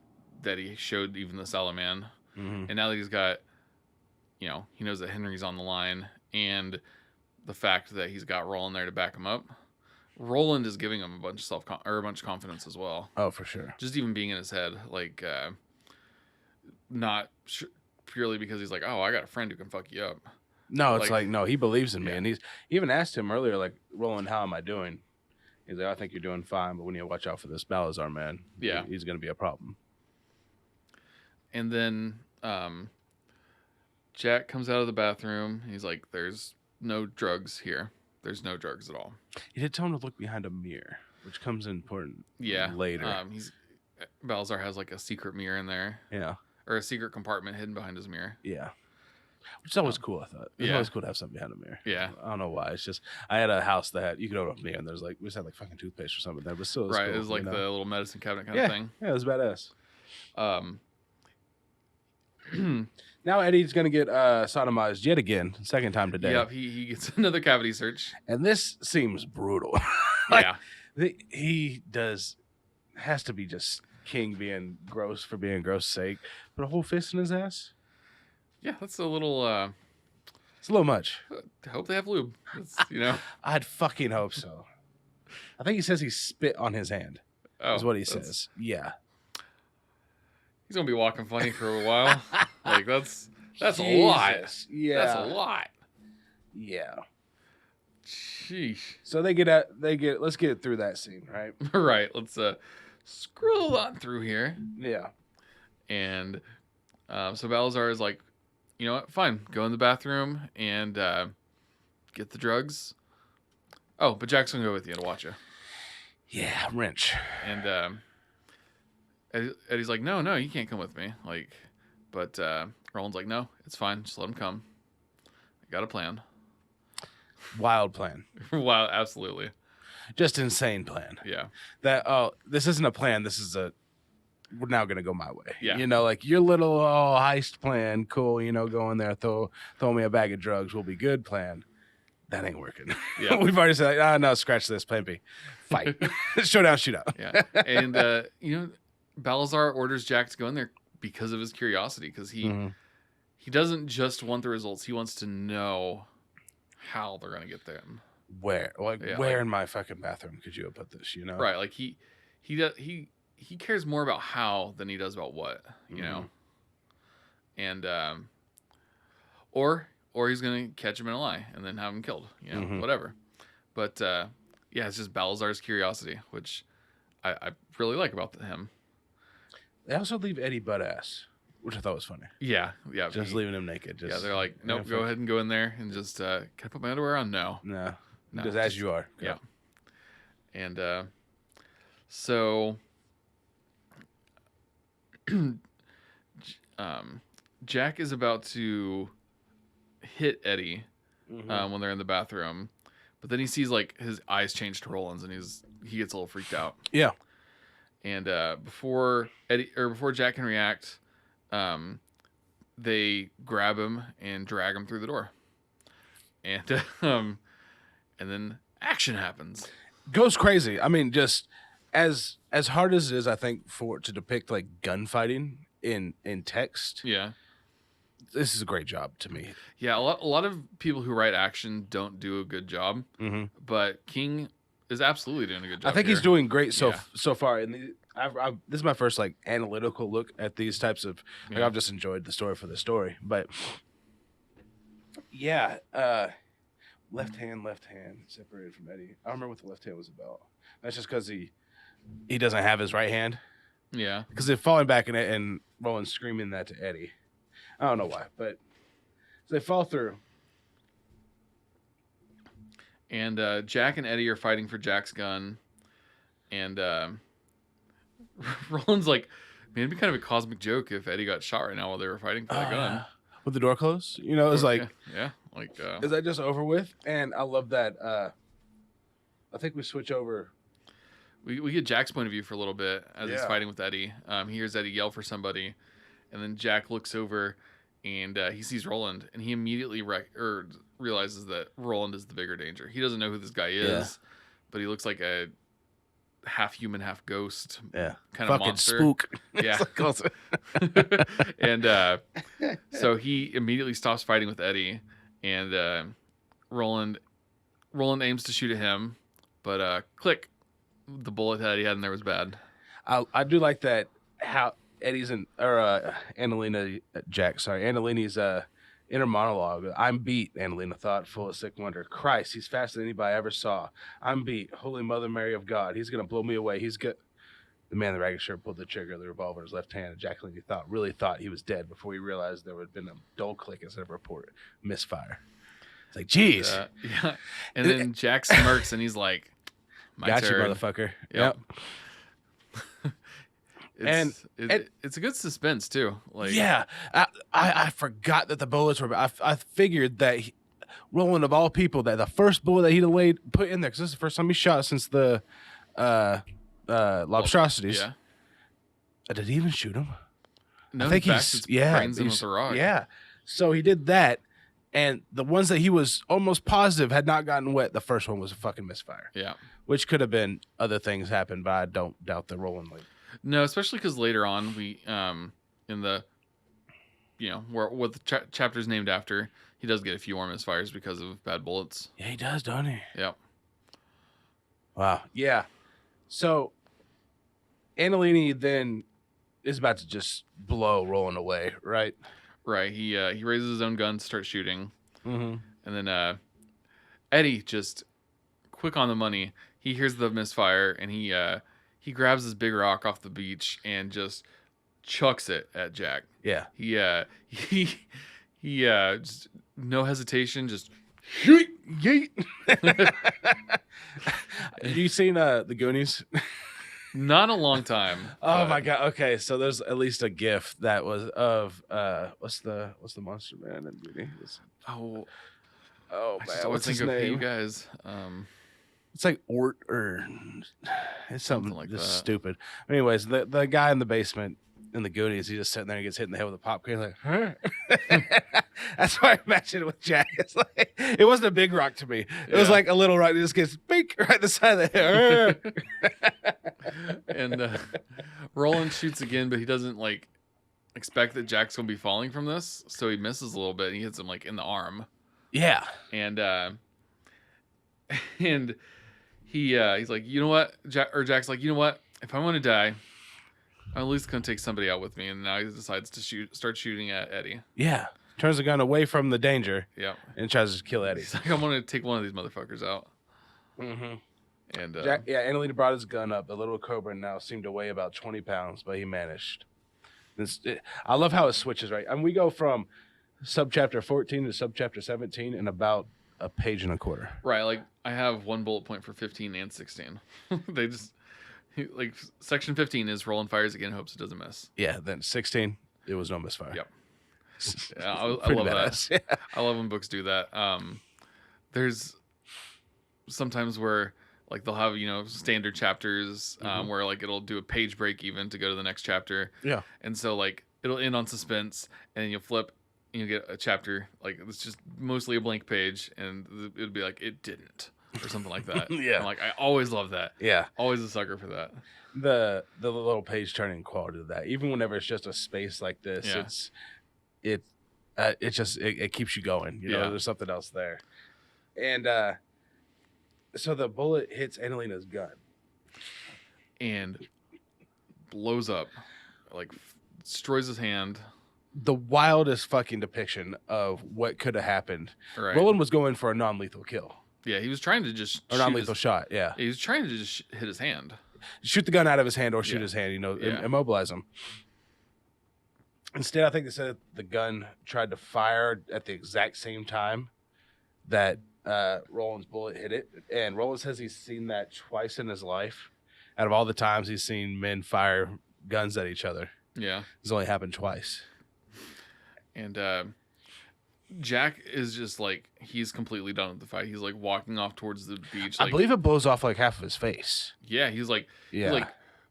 that he showed even the Salaman. Mm-hmm. And now that he's got, you know, he knows that Henry's on the line, and the fact that he's got Roland there to back him up, Roland is giving him a bunch of a bunch of confidence as well. Oh, for sure. Just even being in his head, like not purely because he's like, oh, I got a friend who can fuck you up. No, it's like no, he believes in me, Yeah. and he even asked him earlier, like, Roland, how am I doing? He's like, I think you're doing fine, but we need to watch out for this Balazar man. Yeah, he's going to be a problem. And then Jack comes out of the bathroom. And he's like, "There's no drugs here. There's no drugs at all." He did tell him to look behind a mirror, which comes in important. Yeah, later. Balazar has like a secret mirror in there. Yeah, or a secret compartment hidden behind his mirror. Yeah. Which is always cool, I thought. It's always cool to have something behind a mirror. Yeah. I don't know why. It's just, I had a house that had, you could open up a mirror and there's like, we just had like fucking toothpaste or something there, but still, it was right. cool, It was like you the know? little medicine cabinet kind of thing. Yeah, it was badass. Um, Now Eddie's going to get sodomized yet again, second time today. Yep, he gets another cavity search. And this seems brutal. Yeah. He has to be just king being gross for being gross sake. But a whole fist in his ass? Yeah, that's a little... It's a little much. I hope they have lube. It's, you know. I'd fucking hope so. I think he says he spit on his hand. Oh, is what he says. Yeah. He's gonna be walking funny for a while. Like that's Jesus. a lot. Yeah. That's a lot. Yeah. Sheesh. So let's get through that scene, right? Right. Let's scroll on through here. Yeah. And so Balazar is like, you know what? Fine. Go in the bathroom and get the drugs. Oh, but Jack's gonna go with you to watch you. Yeah, wrench. And Eddie's like, no, you can't come with me. Like, but Roland's like, no, it's fine. Just let him come. I got a plan. Wild plan. Wow, absolutely. Just insane plan. Yeah. This isn't a plan. This is we're now gonna go my way. Yeah. You know, like your little heist plan, cool, you know, go in there, throw me a bag of drugs, will be good plan. That ain't working. Yeah. We've already said, no, scratch this, plan B. Fight. Showdown, shootout. Yeah. And you know, Balazar orders Jack to go in there because of his curiosity, because he doesn't just want the results, he wants to know how they're gonna get them. Where in my fucking bathroom could you have put this, you know? Right. Like he cares more about how than he does about what, you know. And or he's gonna catch him in a lie and then have him killed, you know, whatever. But yeah, it's just Balazar's curiosity, which I really like about him. They also leave Eddie butt ass, which I thought was funny. Yeah. Just leaving him naked. Yeah, they're like, nope, go ahead and go in there and just can I put my underwear on? No. Just as you are. Yeah. And so Jack is about to hit Eddie when they're in the bathroom, but then he sees like his eyes change to Roland's and he gets a little freaked out. Yeah. And before Jack can react, they grab him and drag him through the door. And then action happens. Goes crazy. I mean, just as hard as it is, I think, to depict like gunfighting in text, Yeah. this is a great job to me. Yeah, a lot of people who write action don't do a good job, but King is absolutely doing a good job. I think here. he's doing great so Yeah. far. And this is my first like analytical look at these types of. Like, Yeah. I've just enjoyed the story for the story, but yeah, left hand separated from Eddie. I don't remember what the left hand was about. That's just because he doesn't have his right hand. Yeah, because they're falling back in it and Roland screaming that to Eddie. I don't know why, but so they fall through. and Jack and Eddie are fighting for Jack's gun, and Roland's like, man, it'd be kind of a cosmic joke if Eddie got shot right now while they were fighting for the gun. With the door closed, you know, it's like, yeah, like, is that just over with? And I love that. I think we switch over. We get Jack's point of view for a little bit as he's fighting with Eddie. He hears Eddie yell for somebody, and then Jack looks over and he sees Roland, and he immediately realizes that Roland is the bigger danger. He doesn't know who this guy is, but he looks like a half human, half ghost, kind of monster. Spook. Yeah. And so he immediately stops fighting with Eddie, and Roland aims to shoot at him, but click, the bullet that he had in there was bad. I do like that how Eddie's Annalena Annalini's inner monologue. I'm beat, Annalena thought, full of sick wonder. Christ, he's faster than anybody I ever saw. I'm beat. Holy Mother Mary of God. He's going to blow me away. He's good. The man in the ragged shirt pulled the trigger of the revolver in his left hand, and Jacqueline really thought he was dead before he realized there would have been a dull click instead of a report. Misfire. It's like, geez. Yeah. And then Jack smirks, and he's like, got you, motherfucker. Yep. It's a good suspense too. Like, yeah, I forgot that the bullets were. I figured that Roland, of all people, that the first bullet that he'd put in there, because this is the first time he shot since the Lobstrosities. Yeah. Did he even shoot him? No, I think brains him with a rock. Yeah. So he did that, and the ones that he was almost positive had not gotten wet. The first one was a fucking misfire. Yeah. Which could have been other things happened, but I don't doubt that Roland No, especially because later on we in the what the chapter's named after, he does get a few more misfires because of bad bullets. Yeah, he does, don't he? Yep. Wow. Yeah. So Annalini then is about to just blow Roland away, right? Right. He raises his own gun to start shooting, mm-hmm. and then Eddie, just quick on the money, he hears the misfire, and he grabs this big rock off the beach and just chucks it at Jack. Yeah. He just no hesitation, just yeet. Have you seen the Goonies? Not a long time. Oh my god. Okay, so there's at least a GIF that was of what's the monster man in Goonies? Oh man, what's his name? You guys. It's like Ort or it's something like just that. stupid. Anyways, the guy in the basement in the Goonies, he's just sitting there and gets hit in the head with a pop can. Like, huh? That's why I imagined it with Jack. It's like, it wasn't a big rock to me. It was like a little rock that just gets bink right in the side of the head. And Roland shoots again, but he doesn't like expect that Jack's gonna be falling from this, so he misses a little bit and he hits him like in the arm. Yeah. And he's like, you know what? Jack's like, you know what? If I want to die, I'm at least gonna take somebody out with me. And now he decides to start shooting at Eddie. Yeah. Turns the gun away from the danger. Yeah. And tries to kill Eddie. He's like, I'm gonna take one of these motherfuckers out. Mm-hmm. And Annalena brought his gun up. The little cobra now seemed to weigh about 20 pounds, but he managed. I love how it switches, right? I mean, we go from subchapter 14 to subchapter 17 in about a page and a quarter. Right, like I have one bullet point for 15 and 16. They just like section 15 is Roland fires again, hopes it doesn't miss. Yeah, then 16, it was no misfire. Yep. Yeah, I love badass. that. Yeah. I love when books do that. There's sometimes where like they'll have standard chapters where like it'll do a page break even to go to the next chapter. Yeah. And so like it'll end on suspense, and then you'll flip and you get a chapter like it's just mostly a blank page, and it'll be like it didn't. or something like that. Yeah. And, like, I always love that. Yeah. Always a sucker for that. The little page turning quality of that, even whenever it's just a space like this, Yeah. it keeps you going. You know, Yeah. there's something else there. And so the bullet hits Annalina's gun. And blows up, like destroys his hand. The wildest fucking depiction of what could have happened. Right. Roland was going for a non-lethal kill. Yeah, he was trying to just or non-lethal shot. Yeah, he was trying to just hit his hand, shoot the gun out of his hand or shoot his hand. You know, immobilize him. Instead, I think they said the gun tried to fire at the exact same time that Roland's bullet hit it. And Roland says he's seen that twice in his life. Out of all the times he's seen men fire guns at each other, it's only happened twice. And Jack is just like, he's completely done with the fight. He's like walking off towards the beach. Like, I believe it blows off like half of his face. Yeah, he's like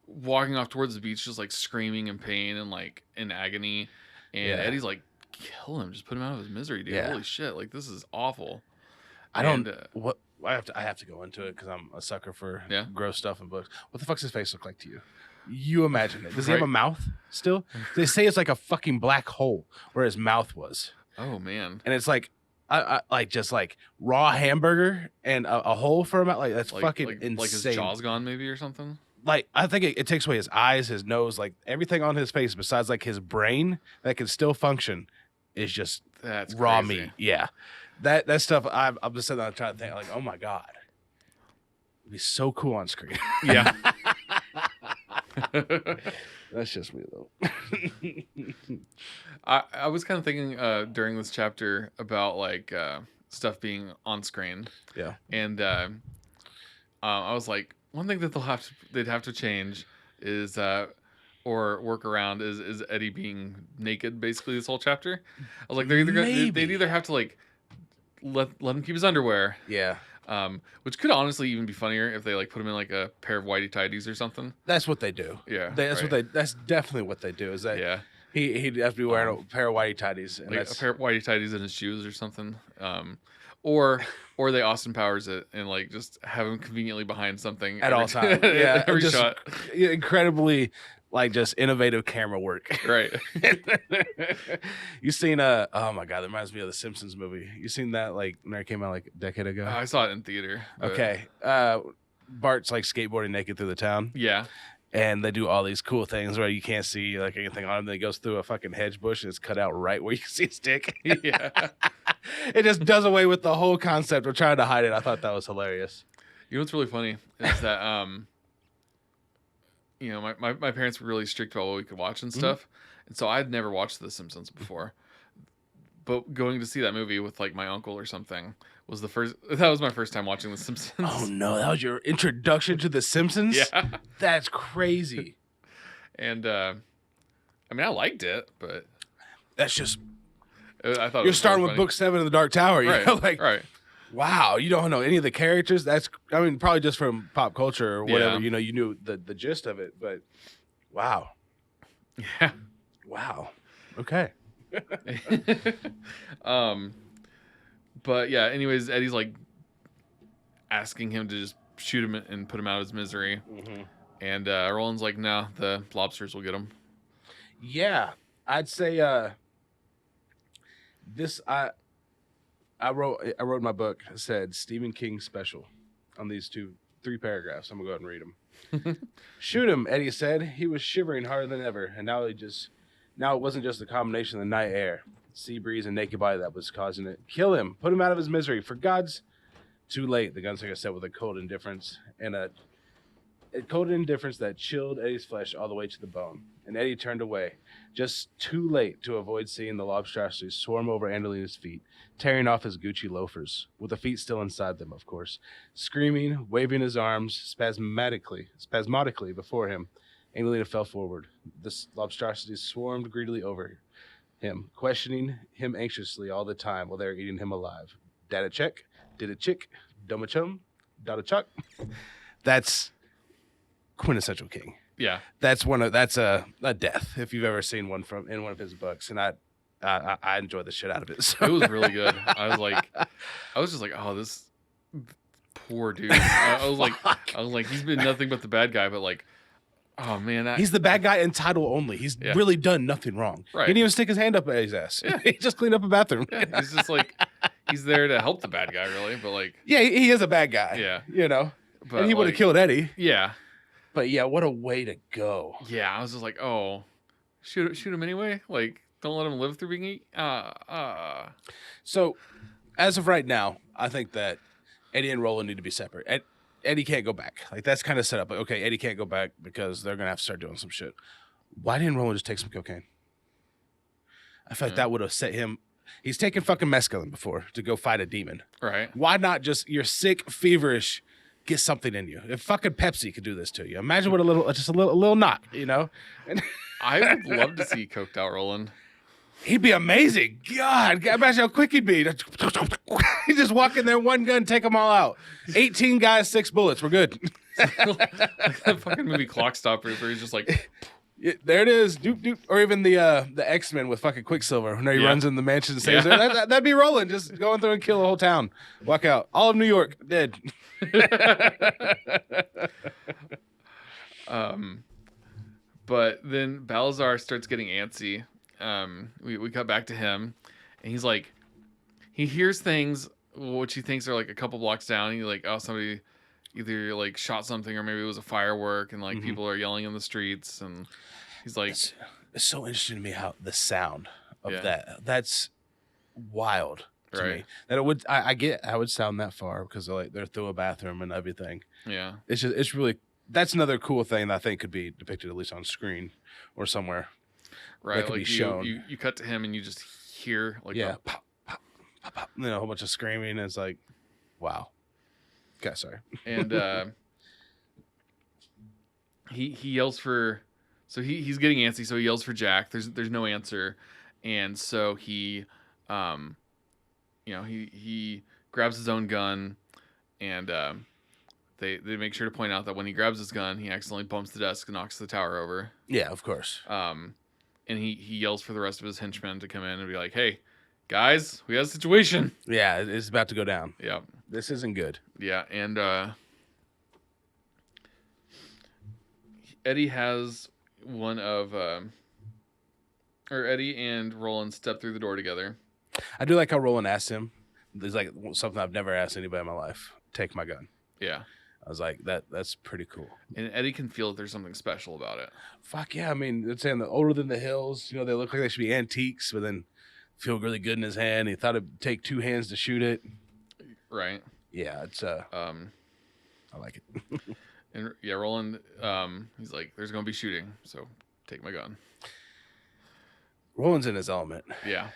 walking off towards the beach, just like screaming in pain and like in agony. And Eddie's like, kill him, just put him out of his misery, dude. Holy shit, like this is awful. I have to go into it because I'm a sucker for gross stuff in books. What the fuck's his face look like to you? You imagine it. Does he have a mouth still? They say it's like a fucking black hole where his mouth was. Oh man! And it's like, I like just like raw hamburger and a hole for a mouth. Like that's fucking insane. Like his jaw's gone, maybe, or something. Like I think it takes away his eyes, his nose, like everything on his face besides like his brain that can still function is just raw meat. Yeah, that stuff. I'm just sitting there trying to think like, oh my god, it'd be so cool on screen. Yeah. That's just me though. I was kind of thinking during this chapter about like stuff being on screen. Yeah. And I was like, one thing that they'd have to change is or work around is Eddie being naked basically this whole chapter. I was like, they'd either have to like let him keep his underwear. Yeah. Which could honestly even be funnier if they like put him in like a pair of whitey tighties or something. That's what they do. Yeah, that's definitely what they do. Is that he'd have to be wearing a pair of whitey tighties, and like a pair of whitey tighties in his shoes or something. Or they Austin Powers it and like just have him conveniently behind something at all times. Yeah, every shot. Incredibly. Like just innovative camera work. Right. You seen oh my god, that reminds me of the Simpsons movie. You seen that like when it came out like a decade ago? I saw it in theater. But... Okay. Bart's like skateboarding naked through the town. Yeah. And they do all these cool things where you can't see like anything on him. Then he goes through a fucking hedge bush and it's cut out right where you can see his dick. Yeah. It just does away with the whole concept of trying to hide it. I thought that was hilarious. You know what's really funny is that you know, my parents were really strict about what we could watch and stuff. And so I'd never watched The Simpsons before. But going to see that movie with like my uncle or something was that was my first time watching The Simpsons. Oh no, that was your introduction to The Simpsons? Yeah. That's crazy. And I mean, I liked it, but that's just I thought you're starting with book 7 of the Dark Tower, you know? Like wow, you don't know any of the characters. That's, I mean, probably just from pop culture or whatever. You know, you knew the gist of it, but wow. Yeah. Wow. Okay. But yeah. Anyways, Eddie's like asking him to just shoot him and put him out of his misery, and Roland's like, "No, the lobsters will get him." Yeah, I'd say I wrote in my book, it said Stephen King special on these 3 paragraphs. I'm going to go ahead and read them. Shoot him, Eddie said. He was shivering harder than ever, and now it wasn't just the combination of the night air, sea breeze, and naked body that was causing it. Kill him. Put him out of his misery. For God's... Too late, the gunslinger said with a cold indifference, that chilled Eddie's flesh all the way to the bone. And Eddie turned away, just too late to avoid seeing the lobsters swarm over Annalina's feet, tearing off his Gucci loafers, with the feet still inside them, of course. Screaming, waving his arms spasmodically before him, Annalina fell forward. The lobsters swarmed greedily over him, questioning him anxiously all the time while they were eating him alive. Dad-a-chum, did-a-chick, Dad-a-chum, Dad-a-chuck. That's quintessential King. Yeah, that's a death if you've ever seen one in one of his books, and I enjoyed the shit out of it. So. It was really good. I was just like, oh, this poor dude. I was like, he's been nothing but the bad guy, but like, oh man, he's the bad guy in title only. He's really done nothing wrong. Right. He didn't even stick his hand up at his ass. Yeah. He just cleaned up a bathroom. Yeah, he's just like, he's there to help the bad guy, really, but like, yeah, he is a bad guy. Yeah, you know, but and he would have killed Eddie. Yeah, but yeah, what a way to go. Yeah, I was just like, oh, shoot him anyway. Like, don't let him live through being. So, as of right now, I think that Eddie and Roland need to be separate. Eddie can't go back. Like, that's kind of set up. Like, okay, Eddie can't go back because they're gonna have to start doing some shit. Why didn't Roland just take some cocaine? I feel like that would have set him. He's taken fucking mescaline before to go fight a demon. Right. Why not just, you're sick, feverish, get something in you? If fucking Pepsi could do this to you, imagine what a little knock, you know? I would love to see coked out Roland. He'd be amazing. God, imagine how quick he'd be. He'd just walk in there, one gun, take them all out. 18 guys, 6 bullets. We're good. Like that fucking movie Clock Stoppers, where he's just like, yeah, there it is. Doop, doop. Or even the X-Men with fucking Quicksilver. When he runs in the mansion and saves it. That'd be Roland, just going through and kill the whole town. Walk out. All of New York, dead. But then Balazar starts getting antsy. We cut back to him, and he's like, he hears things which he thinks are like a couple blocks down. He like, oh, somebody either like shot something or maybe it was a firework, and like people are yelling in the streets, and he's like, it's so interesting to me how the sound of that's wild to me. That it would, I get how it would sound that far because they're through a bathroom and everything. Yeah, it's really, that's another cool thing that I think could be depicted at least on screen or somewhere. Right, that could like be shown. You cut to him and you just hear like pop, pop, pop, pop, a whole bunch of screaming. And it's like, wow. Okay, sorry. And he yells for, so he's getting antsy, so he yells for Jack. There's no answer, and so he he grabs his own gun, and they make sure to point out that when he grabs his gun, he accidentally bumps the desk and knocks the tower over. Yeah, of course. And he yells for the rest of his henchmen to come in and be like, hey, guys, we got a situation. Yeah, it's about to go down. Yeah. This isn't good. Yeah, and Eddie has one of Eddie and Roland step through the door together. I do like how Roland asked him. There's like something I've never asked anybody in my life. Take my gun. Yeah. I was like, that's pretty cool. And Eddie can feel that there's something special about it. Fuck yeah. I mean, they're saying they're older than the hills. You know, they look like they should be antiques, but then feel really good in his hand. He thought it'd take 2 hands to shoot it. Right. Yeah, it's I like it. And yeah, Roland, he's like, there's gonna be shooting, so take my gun. Roland's in his element. Yeah.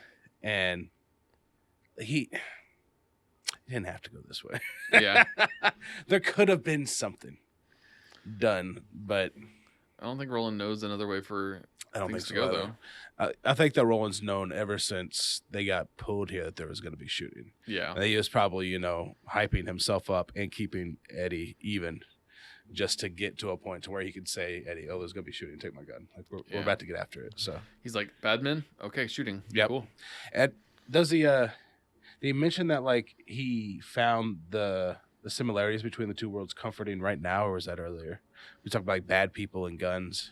And he didn't have to go this way. Yeah. There could have been something done, but I don't think Roland knows another way for things to go, though. I think that Roland's known ever since they got pulled here that there was going to be shooting. Yeah. And he was probably, hyping himself up and keeping Eddie even just to get to a point to where he could say, Eddie, oh, there's going to be shooting. Take my gun. Like, we're about to get after it. So he's like, bad men? Okay, shooting. Yeah. Cool. And does he mention that, like, he found the similarities between the two worlds comforting right now, or was that earlier? We talked about like bad people and guns.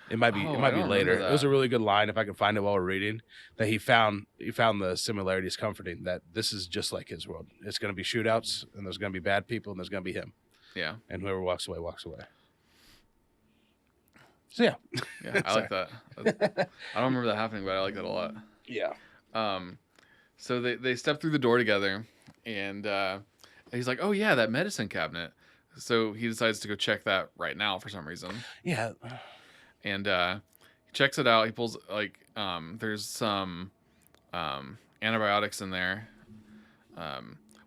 It might be later. It was a really good line if I can find it while we're reading. That he found the similarities comforting. That this is just like his world. It's going to be shootouts, and there's going to be bad people, and there's going to be him. Yeah. And whoever walks away, walks away. So yeah. Yeah, I like that. I don't remember that happening, but I like that a lot. Yeah. So they step through the door together, and he's like, "Oh yeah, that medicine cabinet." So he decides to go check that right now for some reason. Yeah. And he checks it out. He pulls there's some antibiotics in there,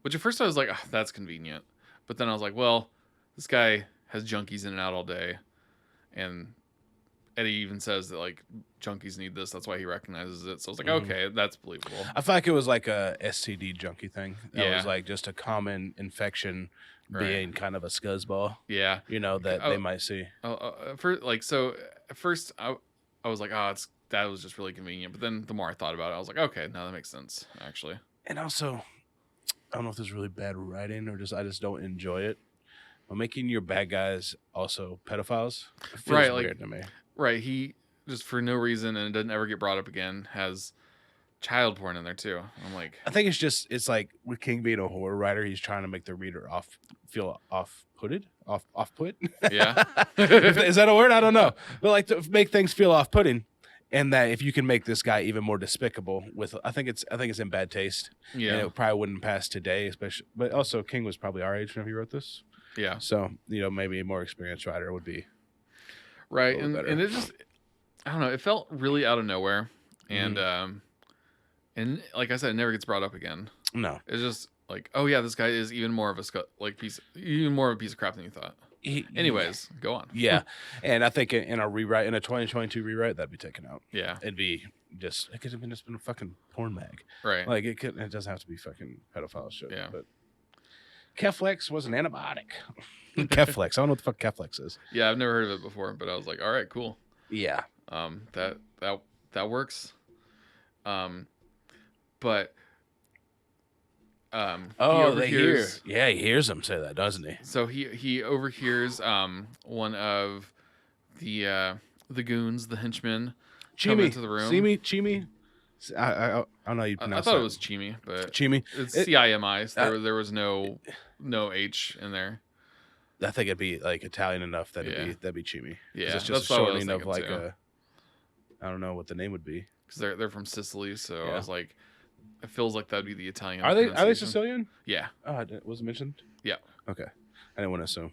which at first I was like, oh, that's convenient. But then I was like, well, this guy has junkies in and out all day, and Eddie even says that like junkies need this. That's why he recognizes it. So I was like, okay, that's believable. I felt like it was like a STD junkie thing. That was was like just a common infection being kind of a scuzzball. Yeah. That they might see. At first I was like, that was just really convenient. But then the more I thought about it, I was like, okay, no, that makes sense, actually. And also, I don't know if there's really bad writing or I just don't enjoy it. But making your bad guys also pedophiles feels Right, like- weird to me. Right, he just for no reason, and it doesn't ever get brought up again, has child porn in there too. I'm like, I think it's like with King being a horror writer, he's trying to make the reader feel off-put. Yeah. Is that a word? I don't know. But like to make things feel off-putting, and that if you can make this guy even more despicable with, I think it's in bad taste. yeah, And it probably wouldn't pass today, especially. But also, King was probably our age when he wrote this, yeah, so maybe a more experienced writer would be right, little better. and it just, I don't know, it felt really out of nowhere, and and like I said, it never gets brought up again. no. It's just like, oh yeah, this guy is even more of a piece of crap than you thought. Anyways, go on. Yeah, and I think in a 2022 rewrite, that'd be taken out. Yeah, It'd be it could have been just been a fucking porn mag. right. Like it doesn't have to be fucking pedophile shit. Yeah. But Keflex was an antibiotic. Keflex. I don't know what the fuck Keflex is. Yeah, I've never heard of it before, but I was like, all right, cool. Yeah. That works. But They hear. Yeah, he hears him say that, doesn't he? So he overhears one of the goons, the henchmen, come Chimi. into the room. Chimi. I don't know how you I pronounce thought that. it was Chimi, but Chimi. it's CIMI. So there was no H in there. I think it'd be like Italian enough that Yeah. that'd be Chimi. 'Cause Yeah, it's just that's a what I was shortening of like thinking, too. I don't know what the name would be. Because they're from Sicily, so Yeah. I was like, it feels like that'd be the Italian. Are they pronunciation. Sicilian? Yeah. Oh, it wasn't mentioned. Yeah. Okay, I didn't want to assume.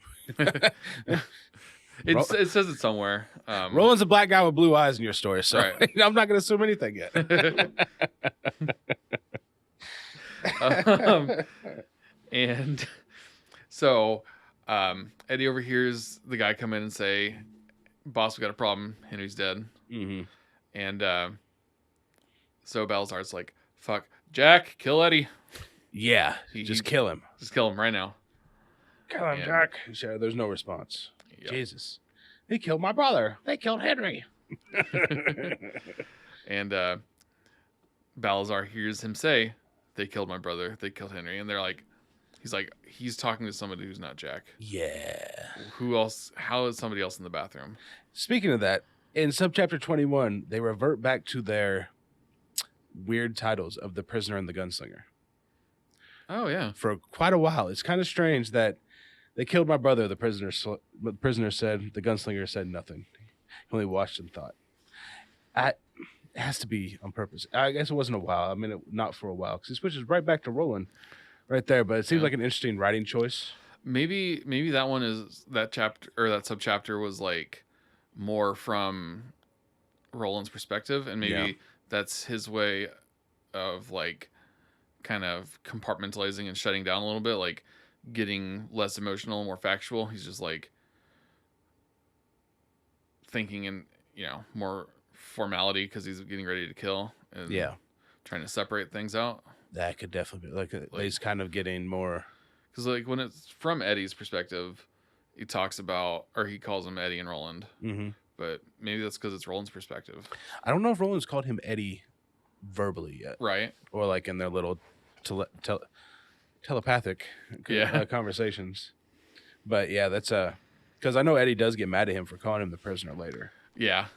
It says it somewhere. Roland's a black guy with blue eyes in your story, so Right. I'm not going to assume anything yet. And so Eddie overhears the guy come in and say, "Boss, we got a problem. Henry's dead." Mm-hmm. And so Balazar's like, "Fuck, Jack, kill Eddie. Yeah, He- just kill him. Just kill him right now." Kill him, And- Jack. Sure, there's no response. Yep. Jesus, they killed my brother. They killed Henry. And Balazar hears him say, "They killed my brother. They killed Henry." And they're like, he's talking to somebody who's not Jack. Yeah. Who else? How is somebody else in the bathroom? Speaking of that, in subchapter 21, they revert back to their weird titles of the prisoner and the gunslinger. Oh yeah. For quite a while, it's kind of strange that they killed my brother. The prisoner said. The gunslinger said nothing. He only watched and thought. It has to be on purpose. I guess it wasn't a while. I mean, not for a while, because he switches right back to Roland, right there. But it seems Yeah. like an interesting writing choice. Maybe that one is that chapter, or that subchapter was like more from Roland's perspective, and maybe Yeah. that's his way of like kind of compartmentalizing and shutting down a little bit, like getting less emotional, more factual. He's just like thinking in, more formality because he's getting ready to kill and Yeah, trying to separate things out. that could definitely be like he's kind of getting more. Because like when it's from Eddie's perspective, he talks about, or he calls him Eddie and Roland. Mm-hmm. But maybe that's because it's Roland's perspective, I don't know if Roland's called him Eddie verbally yet, right? or like in their little telepathic conversations. But yeah, that's because I know Eddie does get mad at him for calling him the prisoner later. Yeah.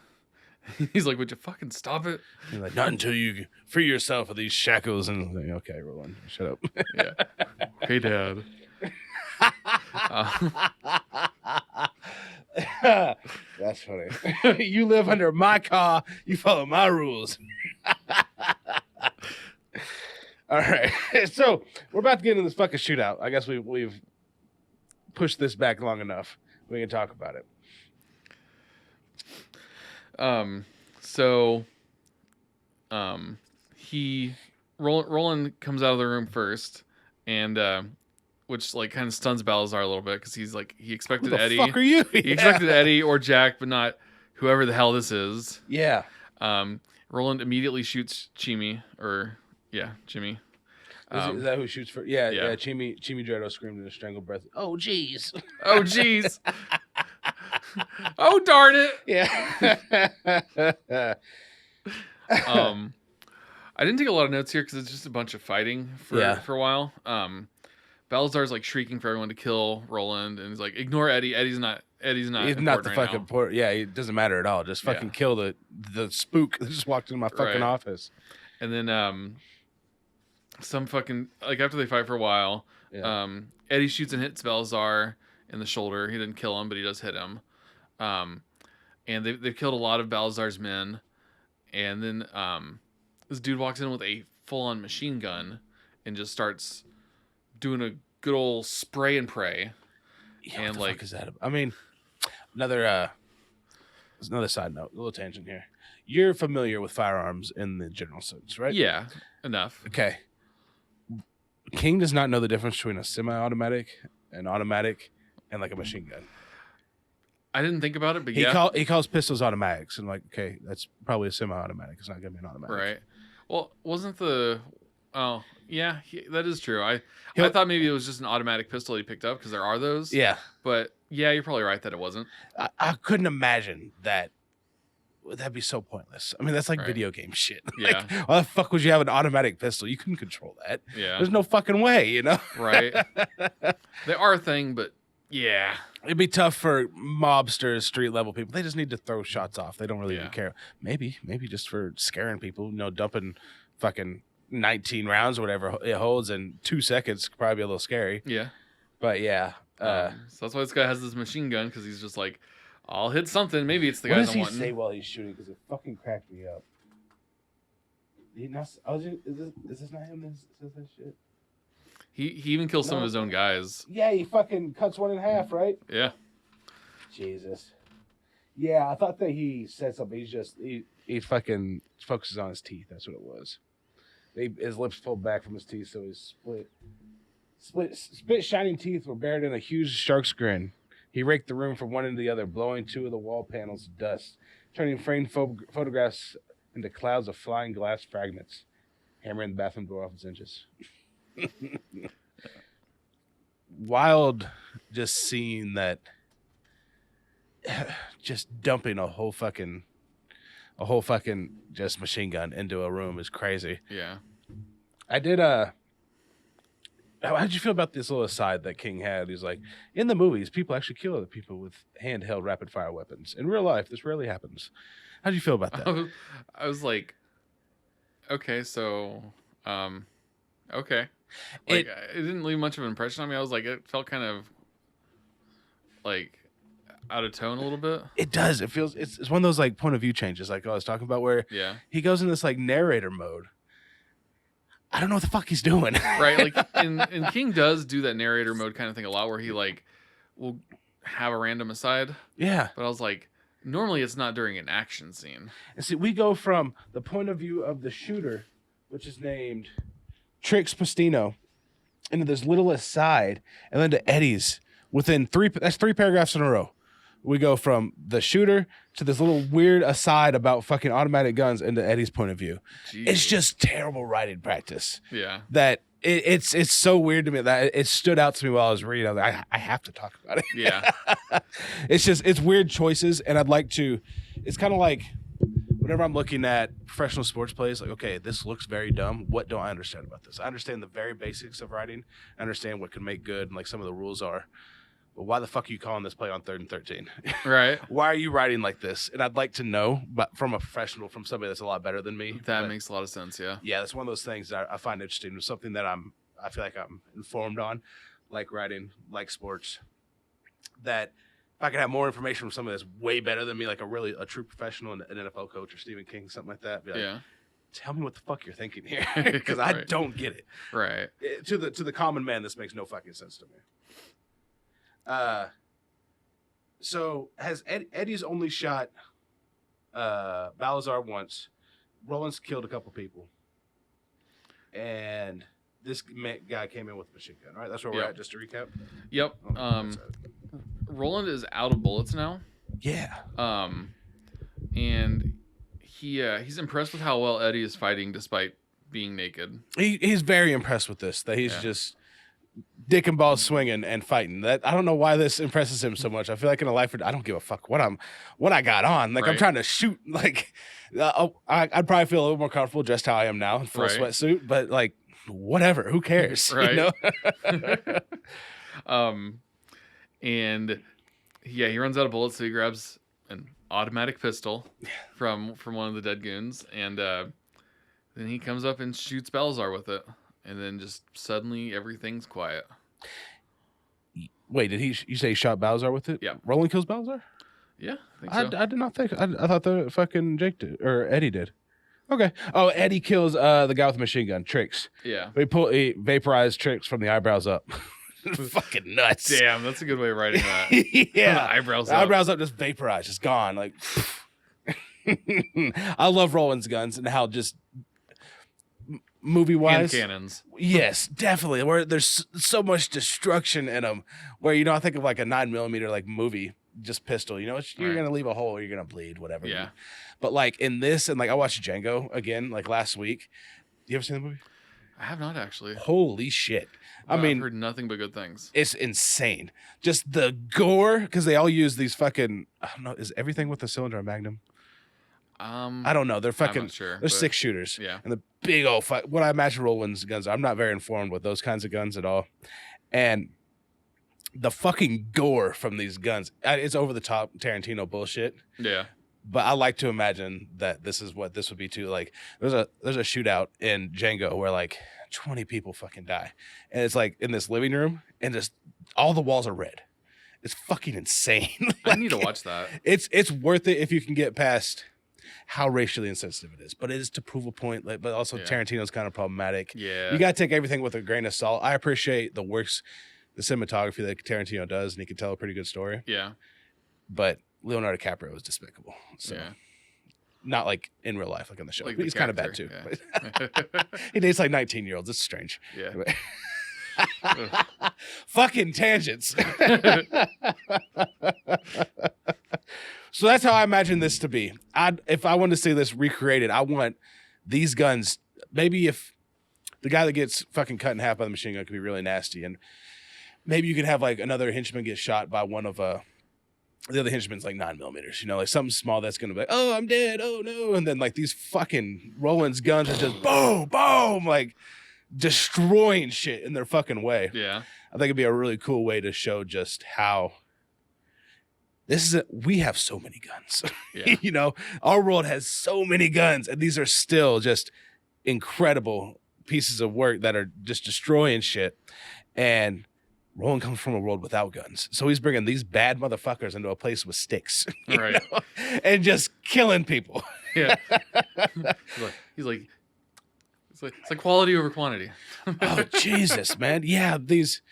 He's like, "Would you fucking stop it?" He's like, not until you free yourself of these shackles. And I'm like, okay, Roland, shut up. Yeah. Hey, Dad. That's funny. You live under my car. You follow my rules. All right. So we're about to get into this fucking shootout. I guess we've pushed this back long enough. We can talk about it. Roland comes out of the room first, and which like kind of stuns Balazar a little bit because he's like, he expected Who the Eddie. fuck are you? He expected Eddie or Jack, but not whoever the hell this is. Yeah. Roland immediately shoots Chimi, Chimi. Is that who shoots for? Yeah. yeah. Chimi Dredo screamed in a strangled breath. Oh, jeez. Oh, jeez. Oh, darn it. Yeah. I didn't take a lot of notes here because it's just a bunch of fighting for a while. Balazar's like shrieking for everyone to kill Roland, and he's like, "Ignore Eddie. He's not He's important not the right fucking now." important. Yeah, it doesn't matter at all. Just fucking kill the spook that just walked into my fucking office. And then some fucking like after they fight for a while, Eddie shoots and hits Balazar in the shoulder. He didn't kill him, but he does hit him. And they've killed a lot of Balazar's men. And then this dude walks in with a full-on machine gun and just starts doing a good old spray and pray. Yeah, and what the fuck is that? I mean, another side note, a little tangent here. You're familiar with firearms in the general sense, right? Yeah, enough. Okay. King does not know the difference between a semi-automatic, an automatic, and like a machine gun. I didn't think about it, but he calls pistols automatics, and like, okay, that's probably a semi-automatic. It's not gonna be an automatic, right? Well, wasn't the that is true. I thought maybe it was just an automatic pistol he picked up because there are those. Yeah, but yeah, you're probably right that it wasn't. I couldn't imagine that. That'd be so pointless. I mean, that's like video game shit. Yeah. Like, why the fuck would you have an automatic pistol? You couldn't control that. Yeah. There's no fucking way, you know? Right. They are a thing, but yeah. It'd be tough for mobsters, street level people. They just need to throw shots off. They don't really even care. Maybe just for scaring people, dumping fucking 19 rounds or whatever it holds in 2 seconds could probably be a little scary. Yeah. But yeah. So that's why this guy has this machine gun, because he's just like, I'll hit something. Maybe it's the guy I'm wanting. What does he say while he's shooting? Because it fucking cracked me up. Is this not him that says that shit? He even kills some of his own guys. Yeah, he fucking cuts one in half, right? Yeah. Jesus. Yeah, I thought that he said something. He fucking focuses on his teeth. That's what it was. His lips pulled back from his teeth, so his spit shining teeth were buried in a huge shark's grin. He raked the room from one end to the other, blowing 2 of the wall panels to dust, turning framed photographs into clouds of flying glass fragments, hammering the bathroom door off its hinges. Wild, just seeing that, just dumping a whole fucking just machine gun into a room is crazy. Yeah. I did how'd you feel about this little aside that King had? He's like, in the movies, people actually kill other people with handheld rapid fire weapons. In real life, this rarely happens. How'd you feel about that? I was like, okay, so, okay. Like, it didn't leave much of an impression on me. I was like, it felt kind of like out of tone a little bit. It does. It feels, it's one of those like point of view changes, like I was talking about, where he goes in this like narrator mode. I don't know what the fuck he's doing. Right. Like, and King does do that narrator mode kind of thing a lot, where he like will have a random aside. Yeah. But I was like, normally it's not during an action scene. And see, we go from the point of view of the shooter, which is named Trix Pastino, into this little aside, and then to Eddie's within 3 paragraphs in a row. We go from the shooter to this little weird aside about fucking automatic guns into Eddie's point of view. Jeez. It's just terrible writing practice. Yeah. That it's so weird to me that it stood out to me while I was reading. I was like, I have to talk about it. Yeah. It's weird choices, and I'd like to. It's kind of like whenever I'm looking at professional sports plays, like, okay, this looks very dumb. What don't I understand about this? I understand the very basics of writing. I understand what can make good, and like some of the rules are. Well, why the fuck are you calling this play on 3rd and 13? Right. Why are you writing like this? And I'd like to know, but from a professional, from somebody that's a lot better than me. That makes a lot of sense, yeah. Yeah, that's one of those things that I find interesting. It's something that I feel like I'm informed on, like writing, like sports. That if I could have more information from somebody that's way better than me, like a true professional, an NFL coach or Stephen King, something like that, be like, tell me what the fuck you're thinking here, because I don't get it. Right. To the common man, this makes no fucking sense to me. So has Eddie's only shot Balazar once. Roland's killed a couple people, and this guy came in with a machine gun. All right, that's where we're at. Just to recap. Yep. Roland is out of bullets now. Yeah. And he's impressed with how well Eddie is fighting despite being naked. He's very impressed with this. That he's just dick and balls swinging and fighting. That I don't know why this impresses him so much. I feel like in a life I don't give a fuck what I got on. Like I'm Right. trying to shoot. Like I'd probably feel a little more comfortable just how I am now in full Right. sweatsuit. But like whatever, who cares? Right. You know? And yeah, he runs out of bullets, so he grabs an automatic pistol from one of the dead goons, and then he comes up and shoots Balazar with it, and then just suddenly everything's quiet. Wait, did you say he shot Balazar with it? Yeah. Roland kills Balazar? Yeah, I think so. I did not think. I thought the fucking Jake did or Eddie did. Okay. Oh, Eddie kills the guy with the machine gun, Tricks. Yeah. He vaporized Tricks from the eyebrows up. Fucking nuts. Damn, that's a good way of writing that. Yeah. The eyebrows The up. eyebrows up, just vaporized, just gone. Like, I love Roland's guns and how just movie wise, Hand cannons. yes, definitely. Where there's so much destruction in them. Where I think of like a 9mm like movie, just pistol. You're Right. gonna leave a hole, you're gonna bleed, whatever. Yeah. But like in this, and like I watched Django again like last week. You ever seen the movie? I have not actually. Holy shit! I've mean, heard nothing but good things. it's insane. Just the gore, because they all use these fucking. I don't know. Is everything with the cylinder a Magnum? I don't know. They're I'm fucking. not sure. There's but 6 shooters. Yeah. And the big old what I imagine Roland's guns are. I'm not very informed with those kinds of guns at all. And the fucking gore from these guns, it's over the top Tarantino bullshit. Yeah. But I like to imagine that this is what this would be too. Like there's a shootout in Django where like 20 people fucking die. And it's like in this living room and just all the walls are red. It's fucking insane. I need to watch that. It's worth it if you can get past how racially insensitive it is. But it is to prove a point. Like, but also Yeah. Tarantino's kind of problematic. Yeah. You got to take everything with a grain of salt. I appreciate the cinematography that Tarantino does, and he can tell a pretty good story. Yeah. But Leonardo DiCaprio is despicable. So Yeah. not like in real life, like on the show. Like But the he's kind of bad too. character, But he dates like 19-year-olds. It's strange. Yeah. Fucking tangents. So that's how I imagine this to be. If I want to see this recreated, I want these guns. Maybe if the guy that gets fucking cut in half by the machine gun could be really nasty, and maybe you could have like another henchman get shot by one of the other henchmen's like 9mm, like something small that's gonna be like, oh, I'm dead, oh no, and then like these fucking Roland's guns are just boom, boom, like destroying shit in their fucking way. Yeah. I think it'd be a really cool way to show just how we have so many guns. Yeah. Our world has so many guns, and these are still just incredible pieces of work that are just destroying shit. And Roland comes from a world without guns, so he's bringing these bad motherfuckers into a place with sticks, Right. and just killing people. Yeah. He's like, it's like quality over quantity. Oh Jesus, man! Yeah, these.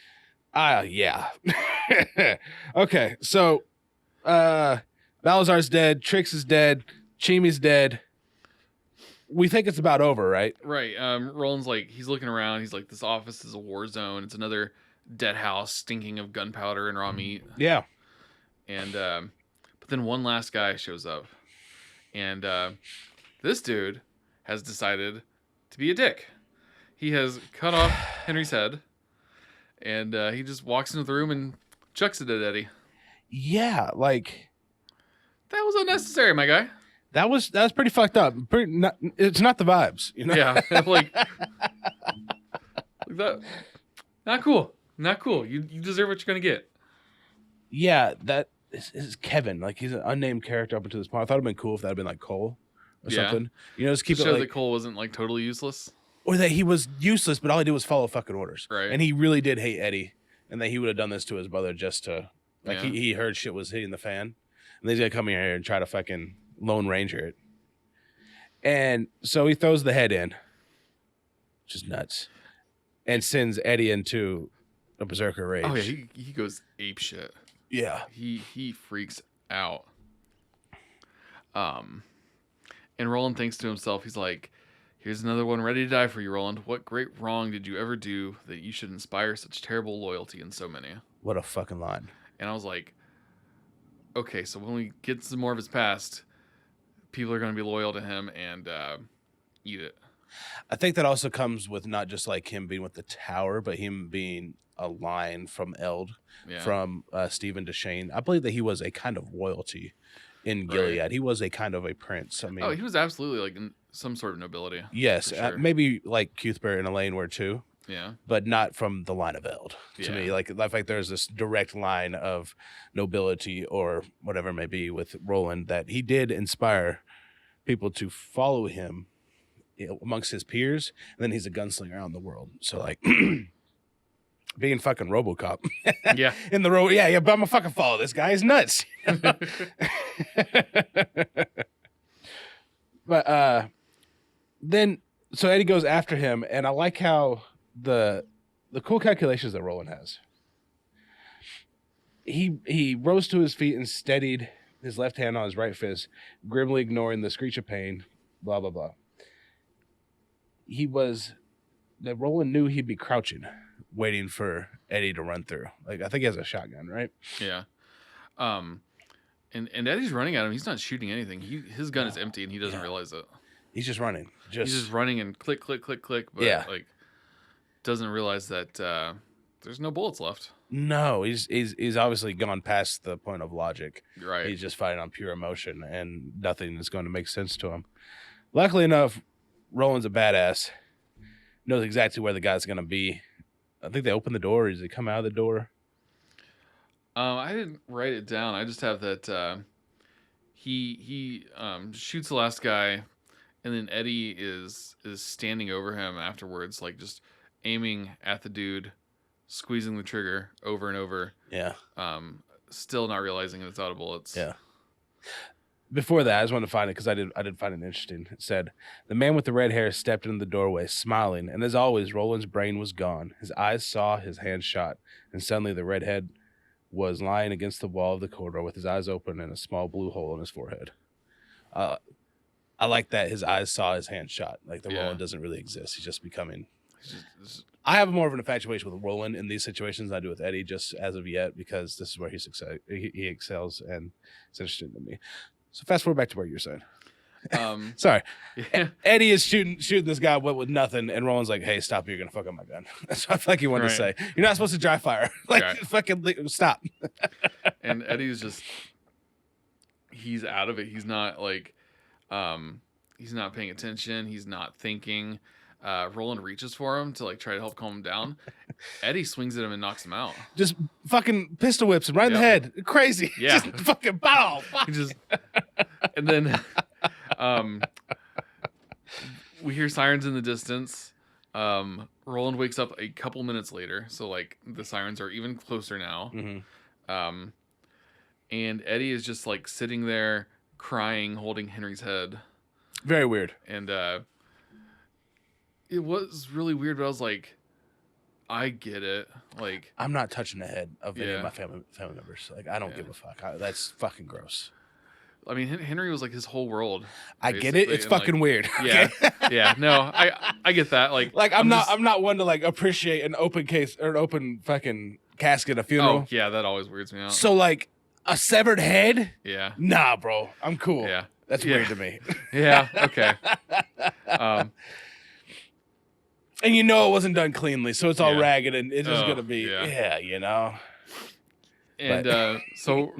Yeah. Okay, so Balazar's dead. Trix is dead. Chimi's dead. We think it's about over, right? Right. Roland's like, he's looking around. He's like, this office is a war zone. It's another dead house stinking of gunpowder and raw meat. Yeah. And but then one last guy shows up, and this dude has decided to be a dick. He has cut off Henry's head, and he just walks into the room and chucks it at Eddie. Yeah, like That was unnecessary, my guy. that was pretty fucked up. It's not the vibes, Yeah, like that. Not cool. Not cool. You deserve what you're gonna get. Yeah, that is Kevin. Like he's an unnamed character up until this point. I thought it'd been cool if that had been like Cole or Yeah. something. Just keep To it show like, that Cole wasn't like totally useless. or that he was useless, but all he did was follow fucking orders. Right. And he really did hate Eddie, and that he would have done this to his brother just to Yeah. he heard shit was hitting the fan, and he's gonna come in here and try to fucking Lone Ranger it. And so he throws the head in, which is nuts, and sends Eddie into a berserker rage. Oh yeah, he goes ape shit. Yeah. He freaks out. And Roland thinks to himself, he's like, here's another one ready to die for you, Roland. What great wrong did you ever do that you should inspire such terrible loyalty in so many? What a fucking line. And I was like, okay, so when we get some more of his past, people are going to be loyal to him and eat it. I think that also comes with not just like him being with the tower, but him being a line from Eld, Yeah. from Stephen Deshane. I believe that he was a kind of royalty in Right. Gilead. He was a kind of a prince. I mean, he was absolutely like in some sort of nobility. yes, for sure. maybe like Cuthbert and Elaine were too. Yeah. But not from the line of Eld. To me, Yeah. like there's this direct line of nobility or whatever it may be with Roland that he did inspire people to follow him amongst his peers, and then he's a gunslinger out in the world. So like being fucking RoboCop, Yeah. in the road, yeah, but I'm gonna fucking follow this guy. He's nuts. But then so Eddie goes after him, and I like how the cool calculations that Roland has. He rose to his feet and steadied his left hand on his right fist, grimly ignoring the screech of pain. Blah blah blah. Roland knew he'd be crouching, waiting for Eddie to run through. Like I think he has a shotgun, right? Yeah. And Eddie's running at him. He's not shooting anything. His gun is empty, and he doesn't realize it. He's just running. He's just running and click, click, click, click. But like, doesn't realize that there's no bullets left. No, he's obviously gone past the point of logic. Right. He's just fighting on pure emotion, and nothing is going to make sense to him. Luckily enough, Roland's a badass. Knows exactly where the guy's going to be. I think they open the door. Or does he come out of the door? I didn't write it down. I just have that he shoots the last guy, and then Eddie is standing over him afterwards, like just aiming at the dude, squeezing the trigger over and over. Yeah. Still not realizing it's out of bullets. Yeah. Before that, I just wanted to find it because I did find it interesting. It said, the man with the red hair stepped into the doorway, smiling, and as always, Roland's brain was gone. His eyes saw, his hand shot, and suddenly the redhead was lying against the wall of the corridor with his eyes open and a small blue hole in his forehead. I like that his eyes saw, his hand shot. Like the Roland doesn't really exist. He's just becoming... I have more of an infatuation with Roland in these situations than I do with Eddie, just as of yet, because this is where he excels, and it's interesting to me. So fast forward back to where you're saying. Sorry. Yeah. Eddie is shooting this guy with nothing, and Roland's like, hey, stop, you're going to fuck up my gun. That's what I feel like he wanted to say. You're not supposed to dry fire. Fucking stop. And Eddie's just, he's out of it. He's not like, he's not paying attention. He's not thinking. Roland reaches for him to like try to help calm him down. Eddie swings at him and knocks him out. Just fucking pistol whips him right in the head. Crazy. Yeah. Just fucking bow. And then we hear sirens in the distance. Roland wakes up a couple minutes later, so like the sirens are even closer now. Mm-hmm. And Eddie is just like sitting there crying, holding Henry's head. Very weird. And it was really weird, but I was like, I get it. Like, I'm not touching the head of any of my family members. Like, I don't give a fuck. That's fucking gross. I mean, Henry was like his whole world. I get it. It's fucking like, weird. Yeah, yeah. No, I get that. Like I'm not one to like appreciate an open case or an open fucking casket at a funeral. Oh yeah, that always weirds me out. So like a severed head. Yeah. Nah, bro. I'm cool. Yeah. That's weird to me. Yeah. Okay. And you know it wasn't done cleanly, so it's all ragged, and it's just gonna be, you know. And so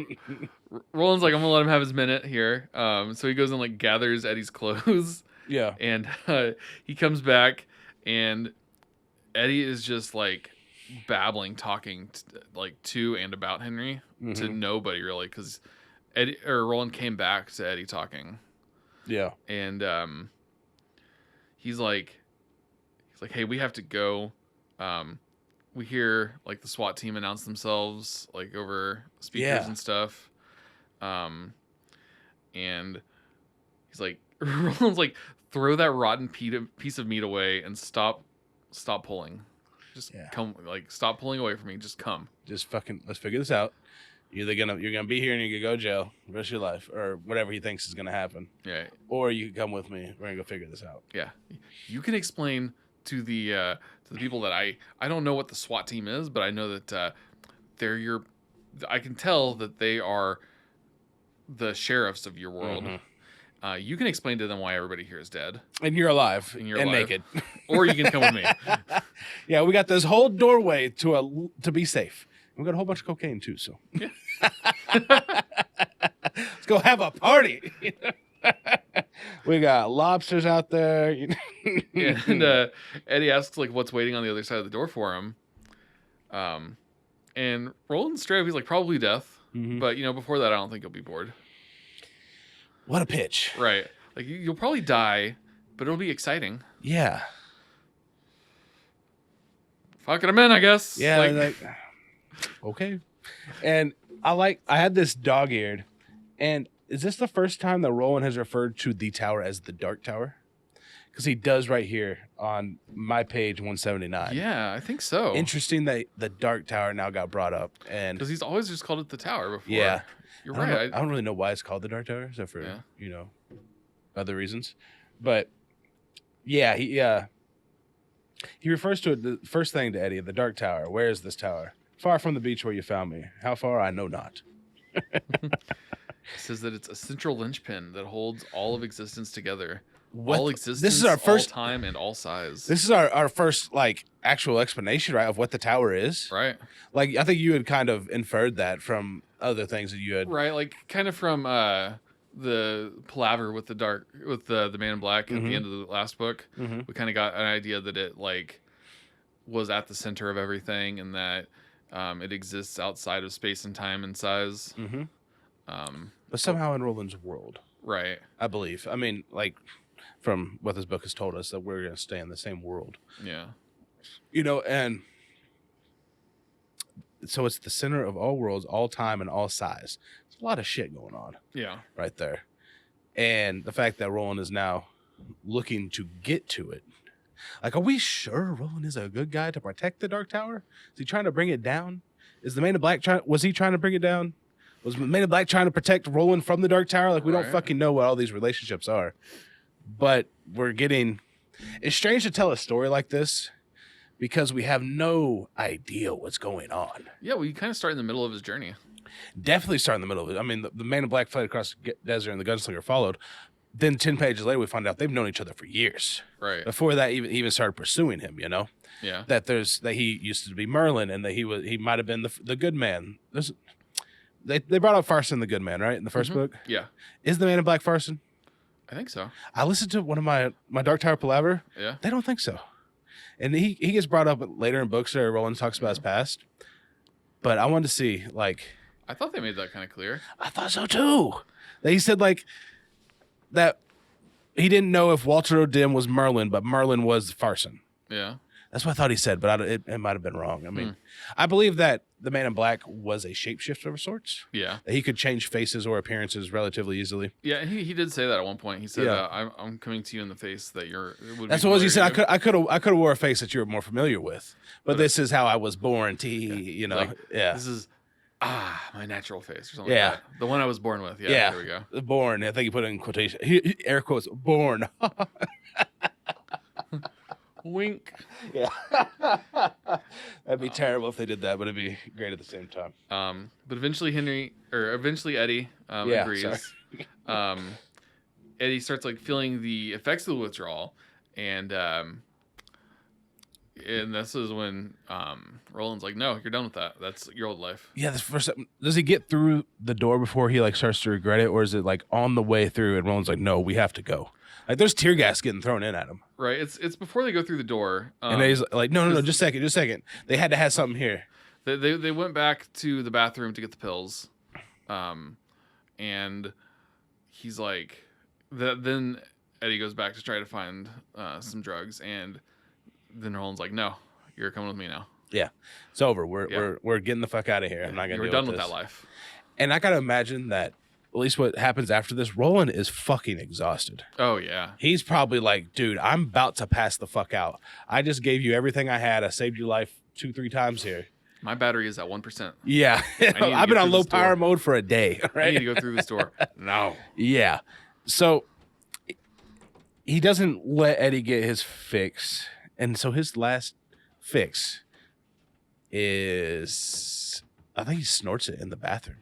Roland's like, I'm gonna let him have his minute here. So he goes and like gathers Eddie's clothes. Yeah. And he comes back, and Eddie is just like babbling, talking to and about Henry to nobody really, because Roland came back to Eddie talking. Yeah. And he's like, hey, we have to go. We hear like the SWAT team announce themselves like over speakers and stuff. And he's like, Roland's like, throw that rotten piece of meat away and stop pulling. Just come, like, stop pulling away from me. Just come. Just fucking, let's figure this out. You're gonna be here and you're gonna go to jail the rest of your life, or whatever he thinks is gonna happen. Yeah. Or you can come with me. We're gonna go figure this out. Yeah. You can explain to the people that I don't know what the SWAT team is, but I know that I can tell that they are the sheriffs of your world. You can explain to them why everybody here is dead. And you're alive And you're and alive. naked. Or you can come with me. Yeah, we got this whole doorway to be safe. We got a whole bunch of cocaine too, so Yeah. let's go have a party. We got lobsters out there. Yeah, and Eddie asks like what's waiting on the other side of the door for him. And Roland's straight up, he's like probably death. Mhm. But before that I don't think you'll be bored. What a pitch. Right. Like you'll probably die, but it'll be exciting. Yeah. Fucking him in, I guess. Yeah. Like, Okay. And I had this dog-eared. And is this the first time that Roland has referred to the tower as the Dark Tower? Because he does right here on my page 179. yeah, I think so. Interesting that the Dark Tower now got brought up. And Because he's always just called it the tower before. yeah, You're I don't right. know- I don't really know why it's called the Dark Tower, except for other reasons. But yeah, he refers to it the first thing to Eddie, the Dark Tower. Where is this tower? Far from the beach where you found me. How far? I know not. He says that it's a central linchpin that holds all of existence together. What All the- existence, this is our first all time, and all size. This is our first like actual explanation, right, of what the tower is. Right. Like I think you had kind of inferred that from other things that you had. Right, like kind of from the palaver with the Man in Black at the end of the last book. Mhm. We kind of got an idea that it like was at the center of everything, and that it exists outside of space and time and size. Mm-hmm. Um, But somehow in Roland's world, right. I believe. I mean, like from what this book has told us, that we're going to stay in the same world. Yeah. And so it's the center of all worlds, all time, and all size. There's a lot of shit going on Yeah. right there. And the fact that Roland is now looking to get to it. Like, are we sure Roland is a good guy to protect the Dark Tower? Is he trying to bring it down? Is the Man in Black was he trying to bring it down? Was the Man in Black trying to protect Roland from the Dark Tower? Like, we don't Right. fucking know what all these relationships are. But it's strange to tell a story like this because we have no idea what's going on. Yeah, well, you kind of start in the middle of his journey. Definitely start in the middle of it. I mean, the Man in Black fled across the desert and the gunslinger followed. Then 10 pages later, we find out they've known each other for years. Right. Before that, he even started pursuing him, Yeah. that he used to be Merlin and that he might have been the good man. They brought up Farson the good man, right? In the 1st book. Yeah. Is the Man in Black Farson? I think so. I listened to one of my Dark Tower palaver. Yeah. They don't think so. And he gets brought up later in books where Roland talks about his past. But I wanted to see, like, I thought they made that kind of clear. I thought so too. That he said like that he didn't know if Walter O'Dim was Merlin, but Merlin was Farson. Yeah. That's what I thought he said, but it might have been wrong. I mean, I believe that the Man in Black was a shapeshifter of sorts. Yeah. That he could change faces or appearances relatively easily. Yeah, and he did say that at one point. He said, Yeah. I'm coming to you in the face that you're. That's what he said. I could have wore a face that you were more familiar with, but this is how I was born. Like, yeah. This is my natural face or something. Yeah. Like that. The one I was born with. Yeah. Yeah. There we go. Born. I think he put it in quotation. Air quotes. Born. Wink. Yeah. That'd be terrible if they did that, but it'd be great at the same time. But eventually Eddie agrees. Sorry. Eddie starts like feeling the effects of the withdrawal, and this is when Roland's like, "No, you're done with that. That's your old life." Yeah, this first does he get through the door before he like starts to regret it, or is it like on the way through and Roland's like, "No, we have to go." Like there's tear gas getting thrown in at him. Right. It's before they go through the door. And he's like, no, just a second. They had to have something here. They went back to the bathroom to get the pills, and he's like, then Eddie goes back to try to find some drugs, and then Roland's like, "No, you're coming with me now." Yeah, it's over. We're getting the fuck out of here. I'm not gonna. You're done with that life. And I gotta imagine that at least what happens after this, Roland is fucking exhausted. Oh yeah, he's probably like, dude, I'm about to pass the fuck out. I just gave you everything I had. I saved your life 2-3 times here. My battery is at 1%. Yeah, I've been on low power mode for a day. Right? I need to go through this door now. Yeah, so he doesn't let Eddie get his fix, and so his last fix is, I think he snorts it in the bathroom.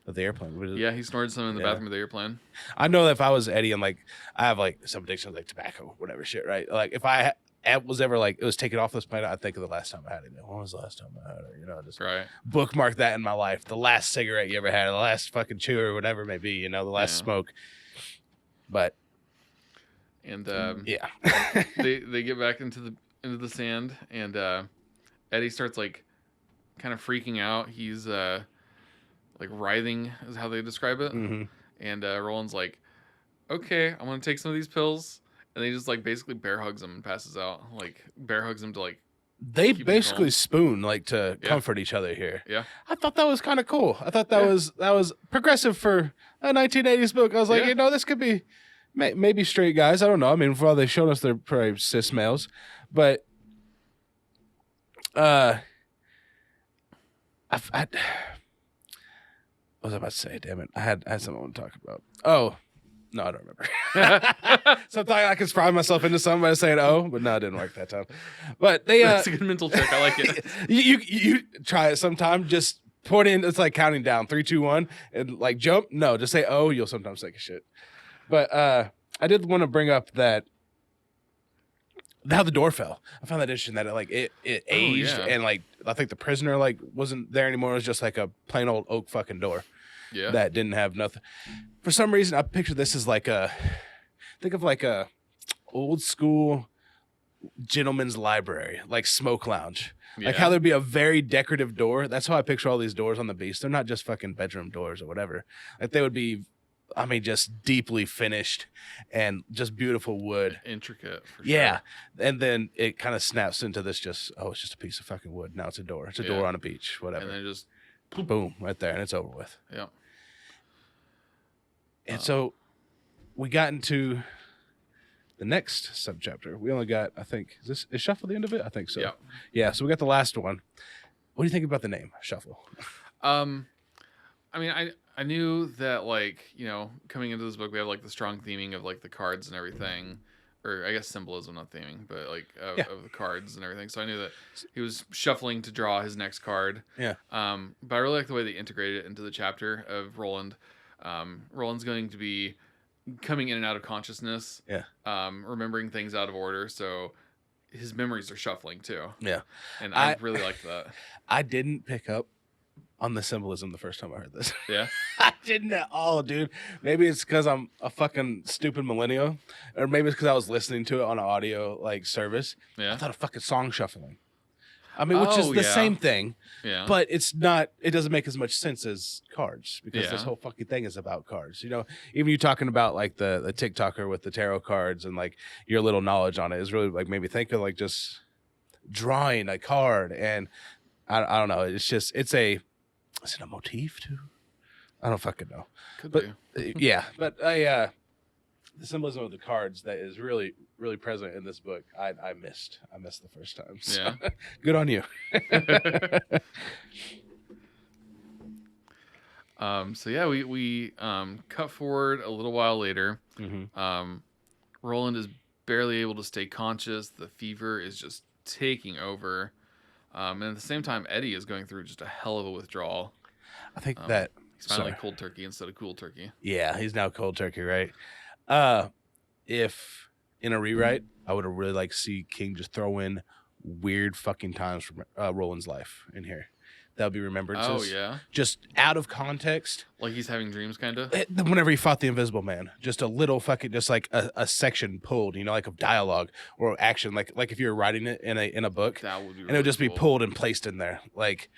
of the airplane. Yeah, he snorted some in the Yeah. bathroom of the airplane. I know that if I was Eddie and like I have like some addictions like tobacco, whatever shit, right? Like if I was ever like it was taken off this planet, I think of the last time I had it. When was the last time I had it? You know, just Right. bookmark that in my life. The last cigarette you ever had, the last fucking chew or whatever it may be. You know, the last smoke. But and yeah, they get back into the sand, and Eddie starts like kind of freaking out. He's like writhing is how they describe it. mm-hmm. And Roland's like, okay, I'm gonna take some of these pills, and they just like basically bear hugs him and passes out. Like bear hugs him to like They keep him basically calm. spoon like to comfort each other here. Yeah. I thought that was kind of cool. I thought that was progressive for a 1980s book. I was like, you know, this could be maybe straight guys. I don't know. I mean, for all they showed us, they're probably cis males, but what was I about to say? Damn it! I had something I want to talk about. Oh. No, I don't remember. Sometimes I can spry myself into something by saying "oh," but no, it didn't work that time. But they That's a good mental trick. I like it. you try it sometime. Just put in. It's like counting down 3, 2, 1, and like jump. No, just say "oh." You'll sometimes take a shit. But I did want to bring up that how the door fell. I found that interesting that it aged and like I think the prisoner like wasn't there anymore. It was just like a plain old oak fucking door. Yeah. That didn't have nothing. For some reason, I picture this as like think of like a old school gentleman's library, like smoke lounge. Yeah. Like how there'd be a very decorative door. That's how I picture all these doors on the Beast. They're not just fucking bedroom doors or whatever. Like they would be, I mean, just deeply finished and just beautiful wood. Intricate. For Yeah. Sure. And then it kind of snaps into this it's just a piece of fucking wood. Now it's a door. It's a door on a beach, whatever. And then just boom, right there. And it's over with. Yeah. And so we got into the next subchapter. We only got, I think, is Shuffle the end of it? I think so. Yeah. Yeah. So we got the last one. What do you think about the name Shuffle? I mean, I knew that like, you know, coming into this book, we have like the strong theming of like the cards and everything, or I guess symbolism, not theming, but like of the cards and everything. So I knew that he was shuffling to draw his next card. Yeah. But I really like the way they integrated it into the chapter of Roland. Roland's going to be coming in and out of consciousness. Yeah. Remembering things out of order. So his memories are shuffling too. Yeah. And I really liked that. I didn't pick up on the symbolism the first time I heard this. Yeah. I didn't at all, dude. Maybe it's because I'm a fucking stupid millennial, or maybe it's because I was listening to it on an audio like service. Yeah. I thought of fucking song shuffling. I mean, which is the same thing, but it's not. It doesn't make as much sense as cards because this whole fucking thing is about cards. You know, even you talking about like the TikToker with the tarot cards and like your little knowledge on it is really like made me think of like just drawing a card, and I don't know. It's just is it a motif too? I don't fucking know. Could but be. Yeah, but the symbolism of the cards that is really, really present in this book. I missed the first time. So. Yeah. Good on you. So yeah, we cut forward a little while later. Mm-hmm. Roland is barely able to stay conscious. The fever is just taking over. And at the same time, Eddie is going through just a hell of a withdrawal. I think that he's finally cold turkey instead of cool turkey. Yeah, he's now cold turkey, right? If in a rewrite, I would have really liked to see King just throw in weird fucking times from Roland's life in here. That would be remembered. Oh, yeah? Just out of context. Like he's having dreams, kind of? Whenever he fought the Invisible Man. Just a little fucking, just like a section pulled, you know, like of dialogue or action. Like if you were writing it in a book. That would be and it would just be pulled and placed in there. Like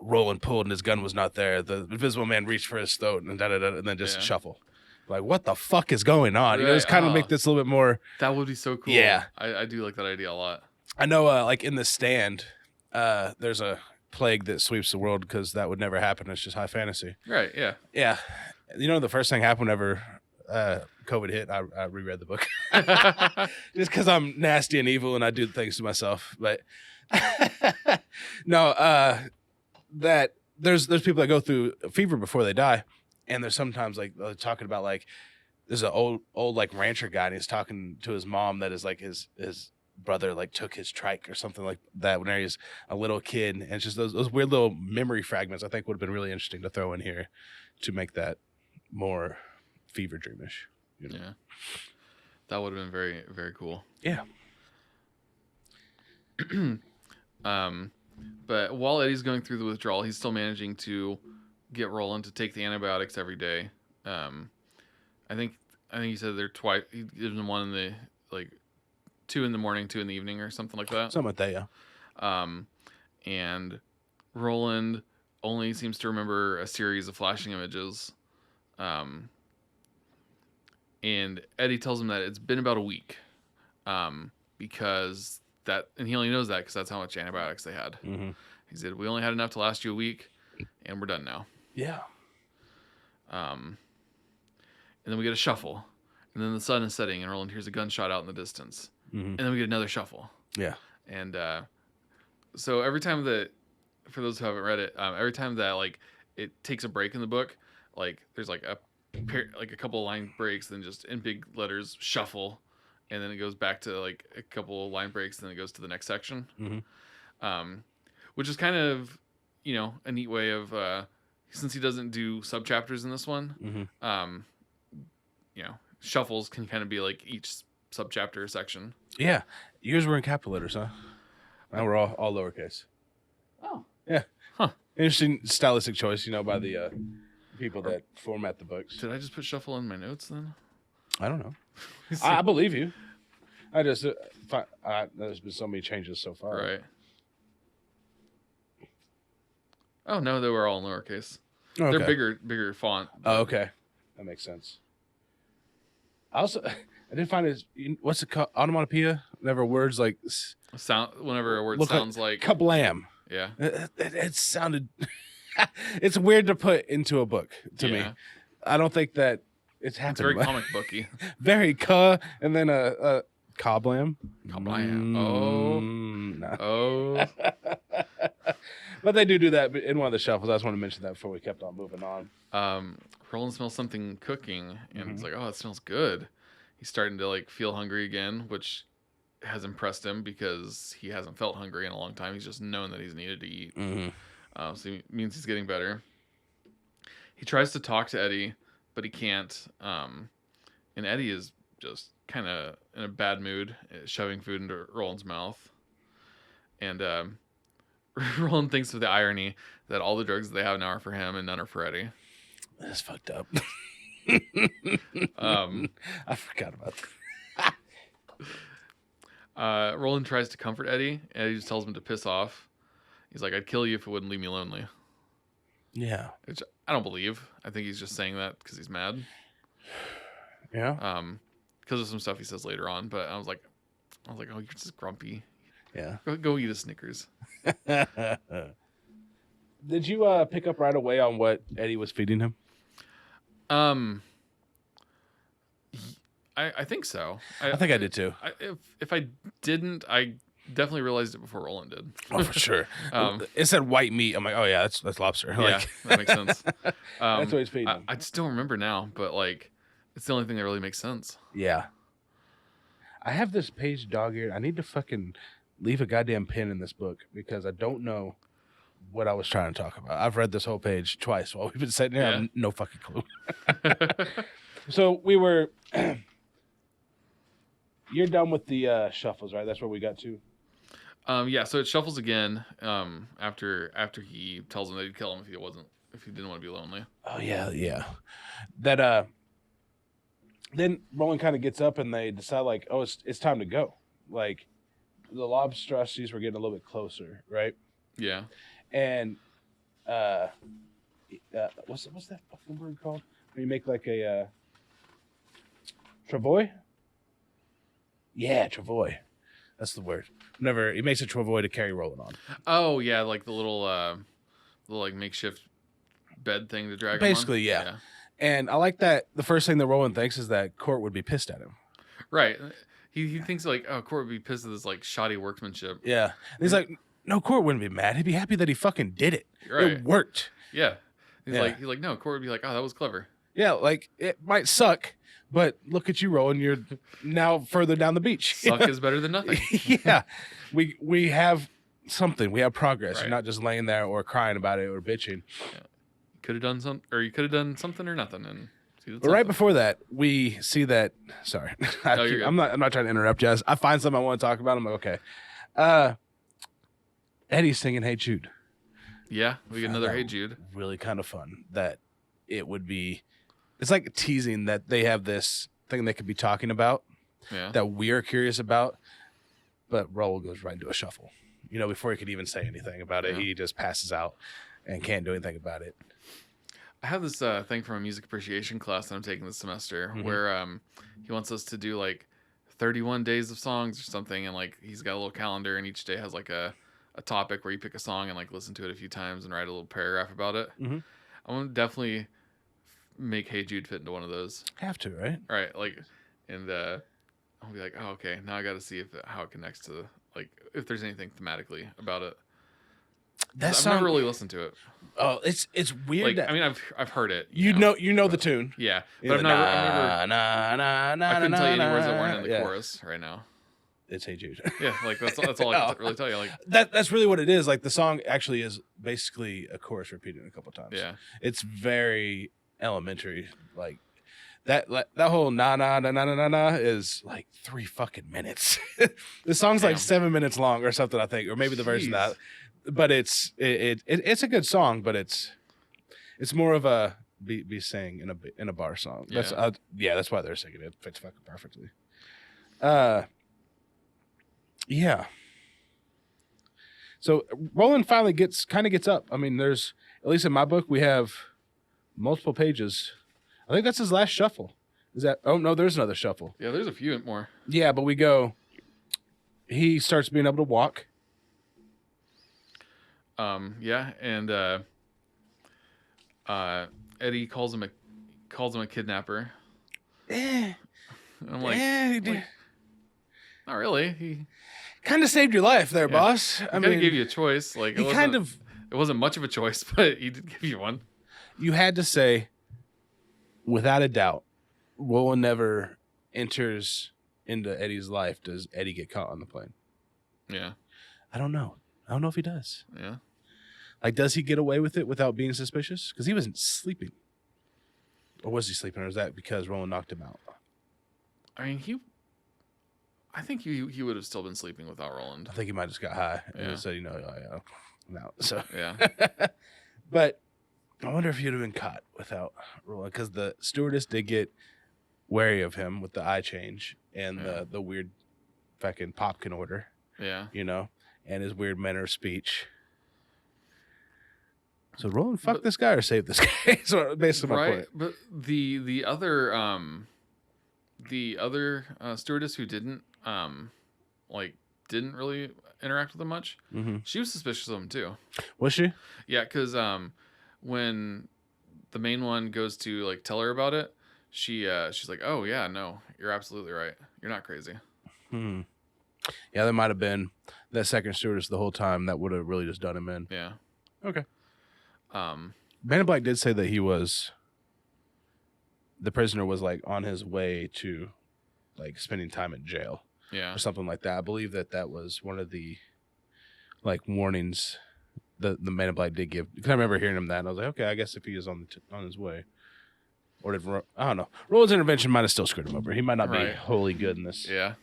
Roland pulled and his gun was not there. The Invisible Man reached for his throat and and then just shuffle. Like, what the fuck is going on? You know, just kind of make this a little bit more. That would be so cool. Yeah. I do like that idea a lot. I know, like in The Stand, there's a plague that sweeps the world because that would never happen. It's just high fantasy. Right, yeah. Yeah. You know, the first thing happened whenever COVID hit, I reread the book. Just because I'm nasty and evil and I do things to myself. But no, that there's people that go through fever before they die. And there's sometimes like talking about like there's an old like rancher guy and he's talking to his mom that is like his brother like took his trike or something like that when he's a little kid. And it's just those weird little memory fragments I think would have been really interesting to throw in here to make that more fever dreamish. You know? Yeah. That would have been very, very cool. Yeah. But while Eddie's going through the withdrawal, he's still managing to get Roland to take the antibiotics every day. I think he said they're twice. He gives him one in the 2 in the morning, 2 in the evening, or something like that. Something like that, yeah. And Roland only seems to remember a series of flashing images. And Eddie tells him that it's been about a week, because that, and he only knows that because that's how much antibiotics they had. Mm-hmm. He said, "We only had enough to last you a week, and we're done now." Yeah. And then we get a shuffle, and then the sun is setting, and Roland hears a gunshot out in the distance, and then we get another shuffle. Yeah. And so every time that, for those who haven't read it, every time that it takes a break in the book, there's a couple of line breaks, then just in big letters shuffle, and then it goes back to a couple of line breaks, then it goes to the next section. Which is kind of a neat way of since he doesn't do subchapters in this one, shuffles can kind of be each subchapter section. Yeah. Yours were in capital letters, huh? Now we're all lowercase. Oh. Yeah. Huh. Interesting stylistic choice, by the people that format the books. Did I just put shuffle in my notes then? I don't know. I believe you. I just there's been so many changes so far. Right. Oh no, they were all in lowercase. Okay. They're bigger font. Oh, okay. That makes sense. I did find it. What's it called? Onomatopoeia. Whenever words sound. Whenever a word sounds like kablam. Yeah. It sounded. It's weird to put into a book to me. I don't think that it's happened. It's very comic booky. Very and then a kablam. Kablam. No. Oh. But they do that in one of the shuffles. I just want to mention that before we kept on moving on. Roland smells something cooking, and it's like, oh, it smells good. He's starting to feel hungry again, which has impressed him because he hasn't felt hungry in a long time. He's just known that he's needed to eat. So it means he's getting better. He tries to talk to Eddie, but he can't. And Eddie is just kind of in a bad mood, shoving food into Roland's mouth. And Roland thinks of the irony that all the drugs that they have now are for him and none are for Eddie. That's fucked up. I forgot about that. Roland tries to comfort Eddie, and Eddie just tells him to piss off. He's like, "I'd kill you if it wouldn't leave me lonely." Yeah. Which I don't believe. I think he's just saying that because he's mad. Yeah. Because of some stuff he says later on. But I was like, oh, you're just grumpy. Yeah. Go eat a Snickers. Did you pick up right away on what Eddie was feeding him? I think so. I think I did too. If I didn't, I definitely realized it before Roland did. Oh, for sure. It said white meat. I'm like, oh yeah, that's lobster. Yeah, that makes sense. That's what he's feeding him. I just don't remember now, but it's the only thing that really makes sense. Yeah. I have this page dog-eared. I need to fucking leave a goddamn pin in this book because I don't know what I was trying to talk about. I've read this whole page twice while we've been sitting here. I have no fucking clue. So we were... You're done with the shuffles, right? That's where we got to? Yeah, so it shuffles again after he tells him that he'd kill him if he didn't want to be lonely. Oh, yeah. That... Then Roland kind of gets up and they decide it's time to go. The lobstrosties were getting a little bit closer, right? Yeah. And what's that fucking word called? When you make a travois? Yeah, travois. That's the word. Whenever he makes a travois to carry Roland on. Oh yeah, the little makeshift bed thing to drag him on. Basically, yeah. And I like that the first thing that Roland thinks is that Court would be pissed at him. Right. He thinks Court would be pissed at this shoddy workmanship. Yeah. And he's like, no, Court wouldn't be mad. He'd be happy that he fucking did it. Right. It worked. Yeah. He's like, no, Court would be like, oh, that was clever. Yeah, like it might suck, but look at you, Roland. You're now further down the beach. Suck is better than nothing. Yeah, we have something. We have progress. Right. You're not just laying there or crying about it or bitching. Yeah. Could have done you could have done something or nothing. And but right before that, we see that. Sorry, I'm not trying to interrupt you. I find something I want to talk about. I'm like, okay. Eddie's singing "Hey Jude." Yeah, we get another "Hey Jude." Really kind of fun. That it would be. It's like teasing that they have this thing they could be talking about. Yeah. That we are curious about, but Raul goes right into a shuffle. Before he could even say anything about it, he just passes out and can't do anything about it. I have this thing from a music appreciation class that I'm taking this semester where he wants us to do like 31 days of songs or something, and like he's got a little calendar, and each day has like a topic where you pick a song and like listen to it a few times and write a little paragraph about it. Mm-hmm. I want to definitely make "Hey Jude" fit into one of those. Have to, right? Right, like, and I'll be like, oh, okay, now I got to see how it connects to like if there's anything thematically about it. I've never really listened to it. Oh, it's weird. Like, I mean, I've heard it. You know the tune. Yeah, but I've never. I couldn't tell you any words that weren't in the chorus right now. It's "Hey Jude." Yeah, like that's all I can really tell you. Like that's really what it is. Like the song actually is basically a chorus repeated a couple times. Yeah, it's very elementary. Like that whole na na na na na na is like 3 fucking minutes. The song's like 7 minutes long or something, I think, or maybe the version that. But it's a good song, but it's more of a be sang in a bar song. Yeah. That's why they're singing it. Fits fucking perfectly. Yeah. So Roland finally gets up. I mean, there's, at least in my book, we have multiple pages. I think that's his last shuffle. Is that? Oh no, there's another shuffle. Yeah, there's a few more. Yeah, but he starts being able to walk. Yeah, and Eddie calls him a kidnapper. I'm like, not really. He kind of saved your life there, boss. I mean, gave you a choice. Like it wasn't much of a choice, but he did give you one. You had to say, without a doubt, Roland never enters into Eddie's life. Does Eddie get caught on the plane? Yeah. I don't know if he does. Yeah. Like, does he get away with it without being suspicious? Because he wasn't sleeping. Or was he sleeping? Or is that because Roland knocked him out? I mean, I think he would have still been sleeping without Roland. I think he might have just got high and said, I'm out. So yeah. But I wonder if he'd have been caught without Roland, because the stewardess did get wary of him with the eye change and the weird fucking popkin order. Yeah. And his weird manner of speech. So Roland, fuck this guy or save this guy. So basically my point. But the other stewardess who didn't really interact with him much, she was suspicious of him too. Was she? Yeah, because when the main one goes to like tell her about it, she's like, oh yeah, no, you're absolutely right. You're not crazy. Yeah, there might have been that second stewardess the whole time that would have really just done him in. Yeah. Okay. Man in Black did say that the prisoner was like on his way to like spending time in jail. Yeah. Or something like that. I believe that was one of the like warnings the Man in Black did give. Because I remember hearing him that and I was like, okay, I guess if he is on his way. Or did I don't know. Roland's intervention might have still screwed him over. He might not be wholly good in this. Yeah.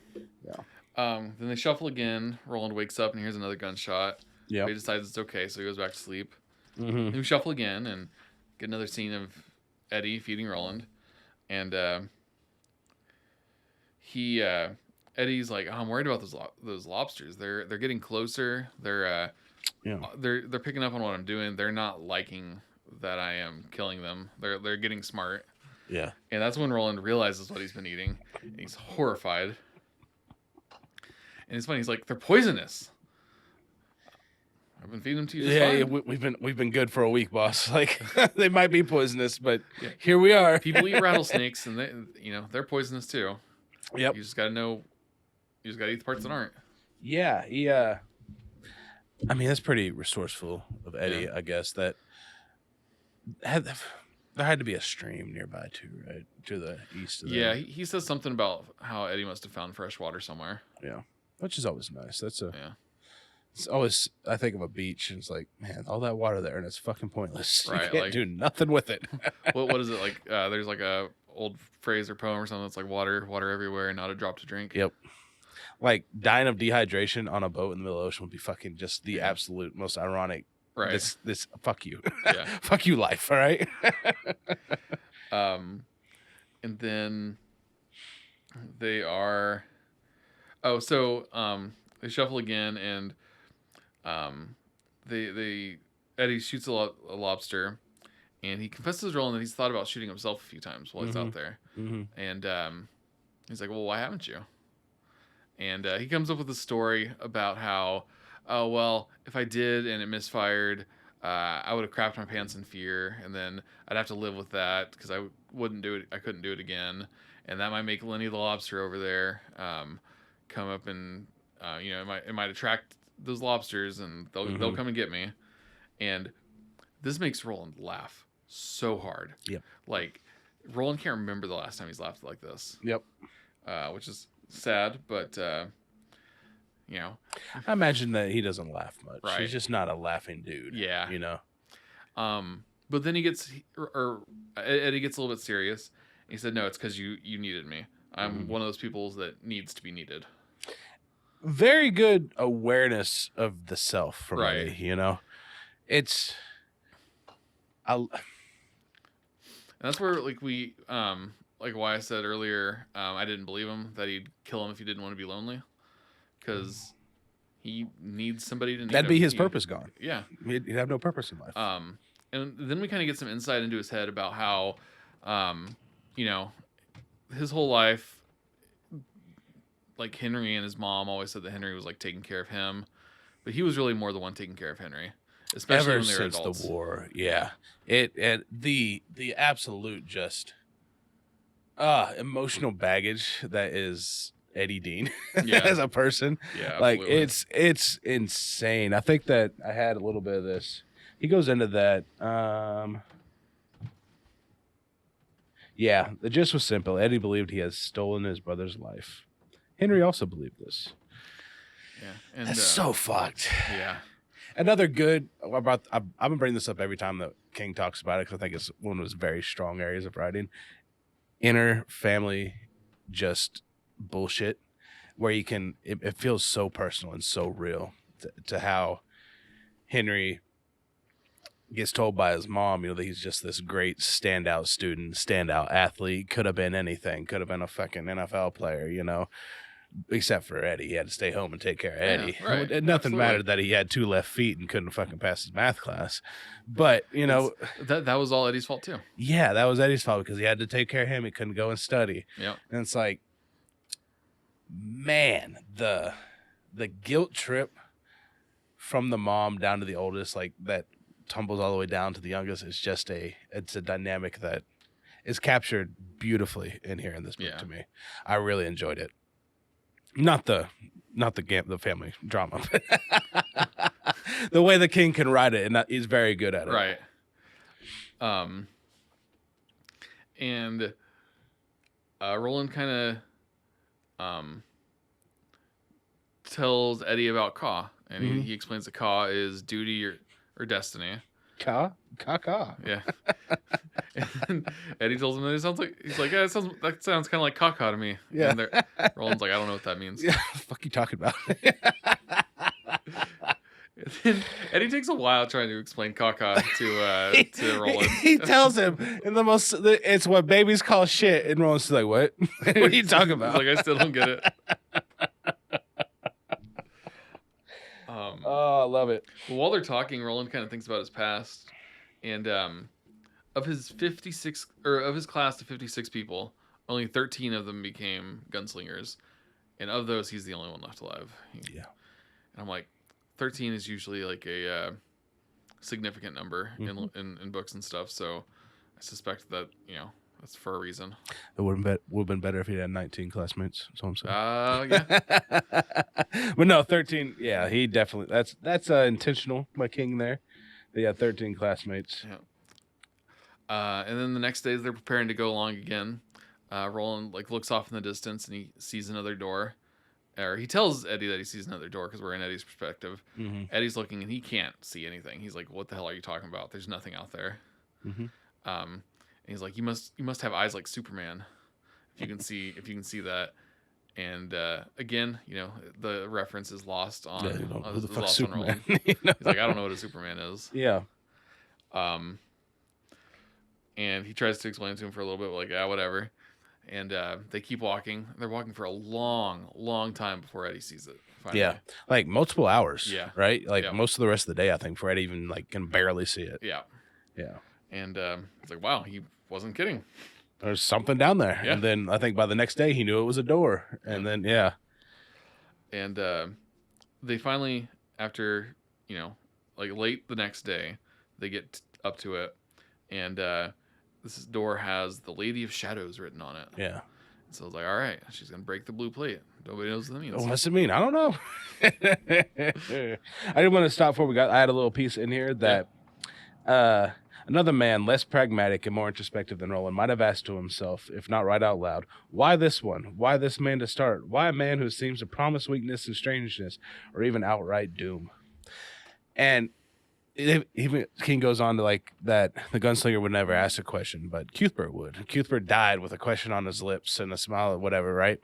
Then they shuffle again. Roland wakes up and hears another gunshot. Yeah. He decides it's okay, so he goes back to sleep. Mm-hmm. We shuffle again and get another scene of Eddie feeding Roland, and Eddie's like, oh, I'm worried about those lobsters. They're getting closer. They're picking up on what I'm doing. They're not liking that I am killing them. They're getting smart. Yeah. And that's when Roland realizes what he's been eating. And he's horrified. And it's funny. He's like, they're poisonous. I've been feeding them to you. Yeah, we've been good for a week, boss. Like they might be poisonous, but here we are. People eat rattlesnakes, and they're poisonous too. Yep. You just gotta know. You just gotta eat the parts that aren't. Yeah, I mean, that's pretty resourceful of Eddie, I guess. That There had to be a stream nearby too, right? To the east of Yeah, there. he says something about how Eddie must have found fresh water somewhere. Yeah. Which is always nice. Yeah. It's always, I think of a beach and it's like, man, all that water there and it's fucking pointless. Right, You can't like- do nothing with it. What is it like? There's like a old phrase or poem or something that's like water everywhere, not a drop to drink. Yep. Like dying of dehydration on a boat in the middle of the ocean would be fucking just the Yeah. absolute most ironic. Right. This fuck you. Yeah. Fuck you life, all right? And then they are they shuffle again, and Eddie shoots a lobster, and he confesses to Roland that he's thought about shooting himself a few times while he's out there. Mm-hmm. And he's like, well, why haven't you? And he comes up with a story about how, oh, well, if I did and it misfired, I would have crapped my pants in fear, and then I'd have to live with that because I wouldn't do it. I couldn't do it again, and that might make Lenny the lobster over there come up, and it might attract those lobsters, and they'll come and get me. And this makes Roland laugh so hard. Yep. Like Roland can't remember the last time he's laughed like this. Yep. Which is sad, but I imagine that he doesn't laugh much. Right. He's just not a laughing dude. Yeah. But then he gets, or Eddie gets a little bit serious. He said, "No, it's because you needed me. I'm one of those people that needs to be needed." Very good awareness of the self from Right. Eddie, It's... And that's where like why I said earlier, I didn't believe him that he'd kill him if he didn't want to be lonely, because he needs somebody to need That'd him. be his purpose gone. Yeah. He'd have no purpose in life. And then we kind of get some insight into his head about how, his whole life, like Henry and his mom always said that Henry was like taking care of him, but he was really more the one taking care of Henry, especially Ever when they were since adults. the war, yeah. The absolute just emotional baggage that is Eddie Dean Yeah. as a person. Yeah, Like absolutely. it's insane. I think that I had a little bit of this. He goes into that. Yeah, the gist was simple. Eddie believed he has stolen his brother's life. Henry also believed this. Yeah, and That's so fucked. yeah, Another good about I'm gonna bring this up every time that King talks about it because I think it's one of his very strong areas of writing. Inner family, just bullshit, where you can it feels so personal and so real to how Henry gets told by his mom, that he's just this great standout student, standout athlete, could have been anything, could have been a fucking NFL player, except for Eddie. He had to stay home and take care of Eddie. right. And nothing Absolutely. mattered that he had 2 left feet and couldn't fucking pass his math class. But, that was all Eddie's fault too. yeah, that was Eddie's fault because he had to take care of him. He couldn't go and study. Yep. And it's like, man, the guilt trip from the mom down to the oldest, like that tumbles all the way down to the youngest, is just it's a dynamic that is captured beautifully in here in this book. Yeah. To me, I really enjoyed it. Not the family drama, the way the King can write it, and he's very good at it. Right. And Roland kind of tells Eddie about Ka, and he explains that Ka is duty or destiny. Ka. Yeah. And Eddie tells him that it sounds like, he's like, yeah, that sounds kind of like caca to me. Yeah. And Roland's like, I don't know what that means. Yeah, what the fuck you talking about? And then Eddie takes a while trying to explain caca to Roland. He tells him in it's what babies call shit, and Roland's like, what? What are you talking about? He's like, I still don't get it. Oh, I love it. Well, while they're talking, Roland kind of thinks about his past, and of his class of 56 people, only 13 of them became gunslingers, and of those, he's the only one left alive. Yeah. And I'm like, 13 is usually like a significant number in books and stuff, so I suspect that that's for a reason. It would have been better if he had 19 classmates. That's what I'm saying. Yeah. But no, 13. Yeah, he definitely. That's intentional by King there. They had 13 classmates. Yeah. And then the next day they're preparing to go along again. Roland looks off in the distance and he sees another door. Or he tells Eddie that he sees another door because we're in Eddie's perspective. Mm-hmm. Eddie's looking and he can't see anything. He's like, "What the hell are you talking about? There's nothing out there." Mm-hmm. And he's like, "You must have eyes like Superman, if you can see that." And again, the reference is lost on who the fuck lost on Roland. Superman? He's like, "I don't know what a Superman is." Yeah. And he tries to explain it to him for a little bit, like, "Yeah, whatever." And they keep walking. They're walking for a long, long time before Eddie sees it. Finally. Yeah, like multiple hours. Yeah. Right. Like Yeah. most of the rest of the day, I think, before Eddie even can barely see it. Yeah. Yeah. And it's like, wow, he wasn't kidding. There's something down there. Yeah. And then I think by the next day he knew it was a door. And then And they finally, after late the next day, they get up to it, and this door has the Lady of Shadows written on it. Yeah. So I was like, all right, she's gonna break the blue plate. Nobody knows what that means. What's it mean? I don't know. I didn't want to stop before I had a little piece in here that another man, less pragmatic and more introspective than Roland, might have asked to himself, if not right out loud, why this one? Why this man to start? Why a man who seems to promise weakness and strangeness, or even outright doom? And even King goes on to that the gunslinger would never ask a question, but Cuthbert would. Cuthbert died with a question on his lips and a smile or whatever, right?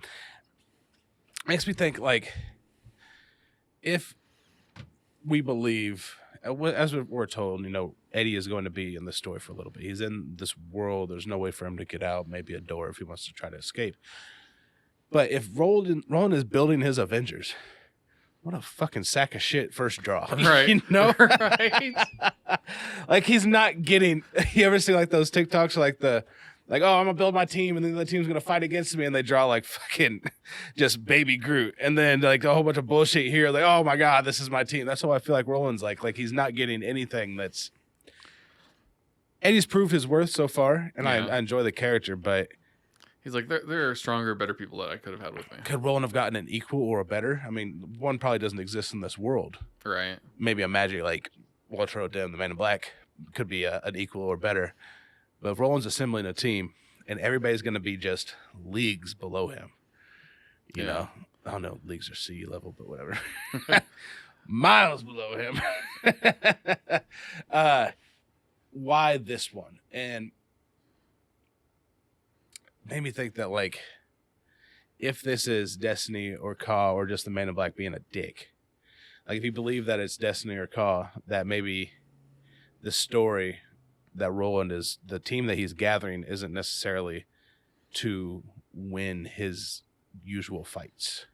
Makes me think, if we believe, as we're told, Eddie is going to be in the story for a little bit. He's in this world. There's no way for him to get out. Maybe a door if he wants to try to escape. But if Roland is building his Avengers, what a fucking sack of shit first draw. Right. Right? He's not getting, you ever see those TikToks oh, I'm gonna build my team and then the team's gonna fight against me, and they draw fucking just baby Groot, and then a whole bunch of bullshit here, oh my god, this is my team. That's how I feel like Roland's like he's not getting anything that's. Eddie's proved his worth so far, and I enjoy the character, but he's like, there are stronger, better people that I could have had with me. Could Roland have gotten an equal or a better? I mean, one probably doesn't exist in this world. Right. Maybe a magic Walter O'Dim, the Man in Black, could be an equal or better. But if Roland's assembling a team and everybody's going to be just leagues below him, you know, I don't know, leagues are sea level, but whatever. Miles below him. Why this one? And made me think that if this is Destiny or Ka or just the Man in Black being a dick, if you believe that it's Destiny or Ka, that maybe the story that Roland is, the team that he's gathering isn't necessarily to win his usual fights,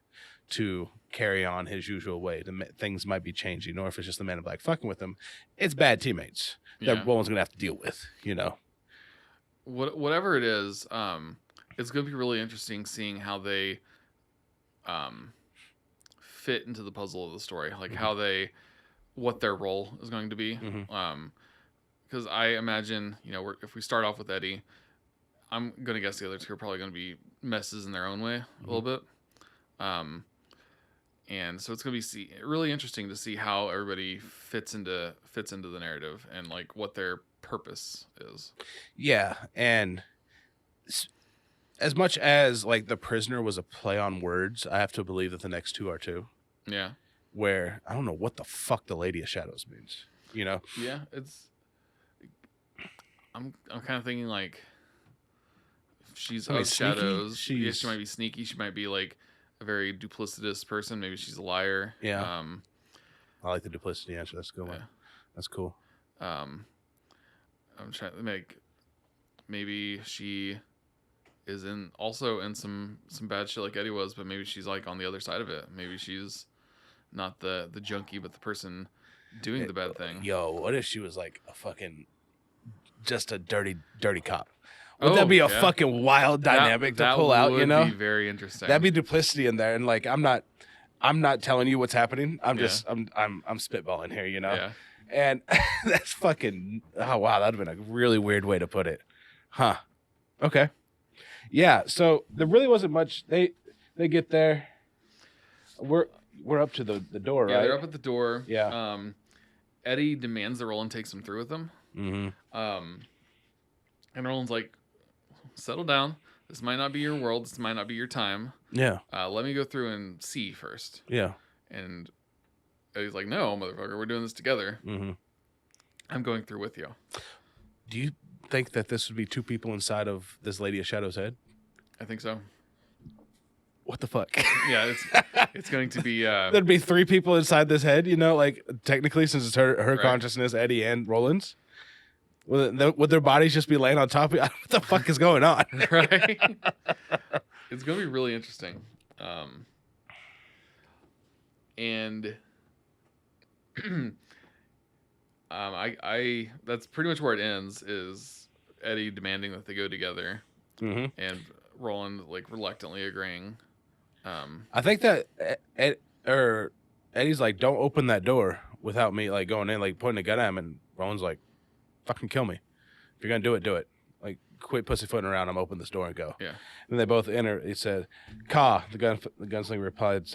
to carry on his usual way. Things might be changing, or if it's just the Man in Black fucking with him, it's bad teammates that Roland's gonna have to deal with. Whatever it is, it's gonna be really interesting seeing how they fit into the puzzle of the story, how what their role is going to be. Because I imagine, if we start off with Eddie, I'm gonna guess the other two are probably gonna be messes in their own way a little bit. And so it's gonna be really interesting to see how everybody fits into the narrative and what their purpose is. Yeah, and as much as the prisoner was a play on words, I have to believe that the next two are too. Yeah. Where I don't know what the fuck the Lady of Shadows means. Yeah, it's. I'm kind of thinking she's of shadows. She might be sneaky. She might be a very duplicitous person. Maybe she's a liar. Yeah. I like the duplicity answer. That's a good one. Yeah. That's cool. I'm trying to maybe she is also in some bad shit like Eddie was, but maybe she's on the other side of it. Maybe she's not the junkie, but the person doing the bad thing. Yo, what if she was a fucking just a dirty cop? Would that be a fucking wild dynamic to pull out? That would be very interesting. That'd be duplicity in there, and I'm not telling you what's happening. I'm just I'm spitballing here, Yeah. And that's fucking wow, that'd have been a really weird way to put it, huh? Okay, yeah. So there really wasn't much. They get there. We're up to the door, right? Yeah, they're up at the door. Yeah. Eddie demands that Roland takes him through with him. Mm-hmm. And Roland's like, settle down. This might not be your world. This might not be your time. Yeah. Let me go through and see first. Yeah. And Eddie's like, no, motherfucker, we're doing this together. Mm-hmm. I'm going through with you. Do you think that this would be two people inside of this Lady of Shadow's head? I think so. What the fuck? Yeah, it's going to be... There'd be three people inside this head, you know, like technically since it's her Right. consciousness, Eddie and Roland's. Would their bodies just be laying on top of what the fuck is going on? Right? It's going to be really interesting. And I that's pretty much where it ends, is Eddie demanding that they go together, Mm-hmm. and Roland like reluctantly agreeing. I think that Eddie's like, don't open that door without me like going in, like pointing a gun at him, and Roland's like, fucking kill me. If you're gonna do it, do it. Like, quit pussyfooting around. I'm open this door and go. Yeah. And they both enter. He said, "Ka." The gunslinger replied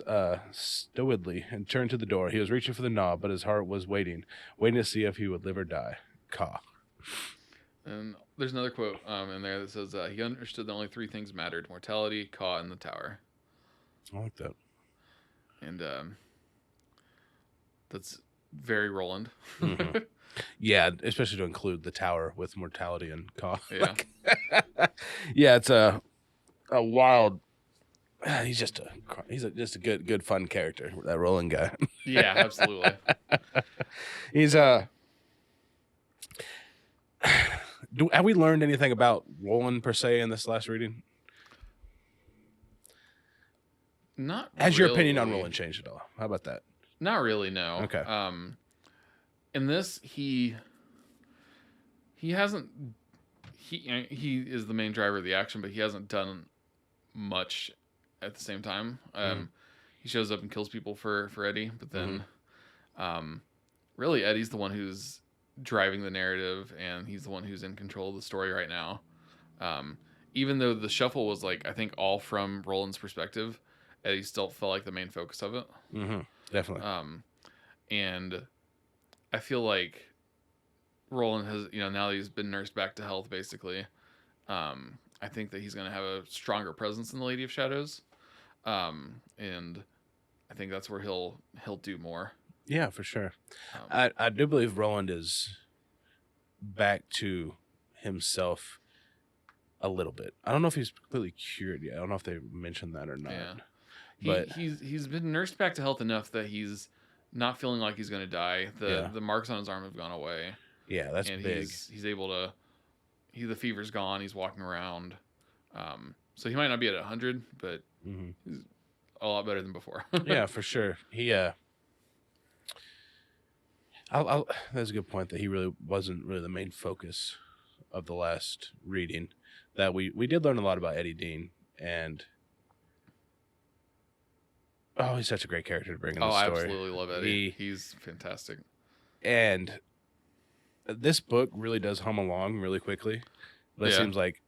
stolidly and turned to the door. He was reaching for the knob, but his heart was waiting to see if he would live or die. Ka. And there's another quote in there that says, he understood that only three things mattered: mortality, Ka, and the tower. I like that. And that's very Roland. Mm-hmm. Yeah, especially to include the tower with mortality and Ka. Yeah. Yeah, it's a wild. He's just a good fun character, that Roland guy. Yeah, absolutely. He's have we learned anything about Roland per se in this last reading? Not Has really. your opinion on Roland changed at all? How about that? Not really, no. Okay. In this, he hasn't. He is the main driver of the action, but he hasn't done much at the same time. He shows up and kills people for Eddie, but then, really, Eddie's the one who's driving the narrative, and he's the one who's in control of the story right now. Even though the shuffle was like, I think, all from Roland's perspective, Eddie still felt like the main focus of it. Mm-hmm. Definitely. And I feel like Roland has, now that he's been nursed back to health, basically, I think that he's going to have a stronger presence in the Lady of Shadows. And I think that's where he'll do more. Yeah, for sure. I do believe Roland is back to himself a little bit. I don't know if he's completely cured yet. I don't know if they mentioned that or not. Yeah. But he's been nursed back to health enough that he's not feeling like he's going to die. The marks on his arm have gone away. Yeah, that's and big. He's able to. The fever's gone. He's walking around. So he might not be at 100, but he's a lot better than before. Yeah, for sure. He that's a good point that he really wasn't really the main focus of the last reading. That we did learn a lot about Eddie Dean, and he's such a great character to bring in the story. I absolutely love Eddie. He's fantastic. And this book really does hum along really quickly, but it seems like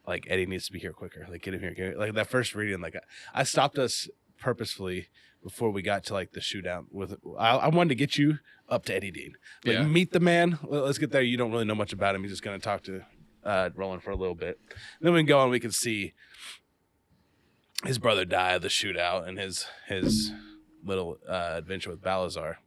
Eddie needs to be here quicker. Like, get him here. Like that first reading, like I stopped us purposefully before we got to like the shootout with. I wanted to get you up to Eddie Dean. Like, meet the man. Let's get there. You don't really know much about him. He's just gonna talk to Roland for a little bit. Then we can go and we can see his brother die of the shootout and his little adventure with Balazar.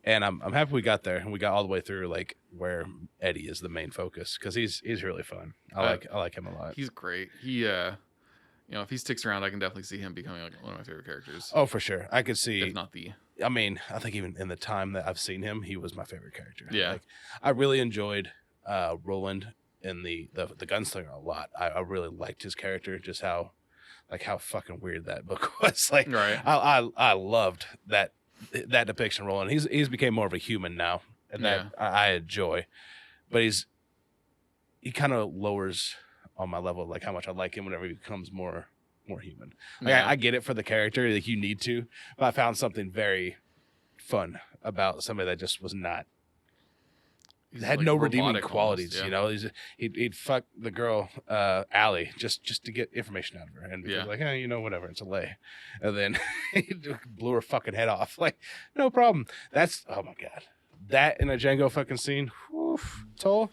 And I'm happy we got there and we got all the way through like where Eddie is the main focus, because he's really fun. I like him a lot. He's great. He if he sticks around, I can definitely see him becoming like one of my favorite characters. Oh, for sure. I could see, if not the. I mean, I think even in the time that I've seen him, he was my favorite character. Yeah. Like, I really enjoyed Roland in the Gunslinger a lot. I really liked his character, just how fucking weird that book was. Like, right. I loved that depiction of Roland. He's became more of a human now, and that I enjoy. But he kind of lowers on my level, like how much I like him whenever he becomes more human. Like, I get it for the character, like you need to, but I found something very fun about somebody that just was not. Had like no redeeming qualities, almost, he'd fuck the girl Allie just to get information out of her, and like, whatever, it's a lay, and then he blew her fucking head off. Like, no problem. That's, oh my god, that in a Django fucking scene. Toll.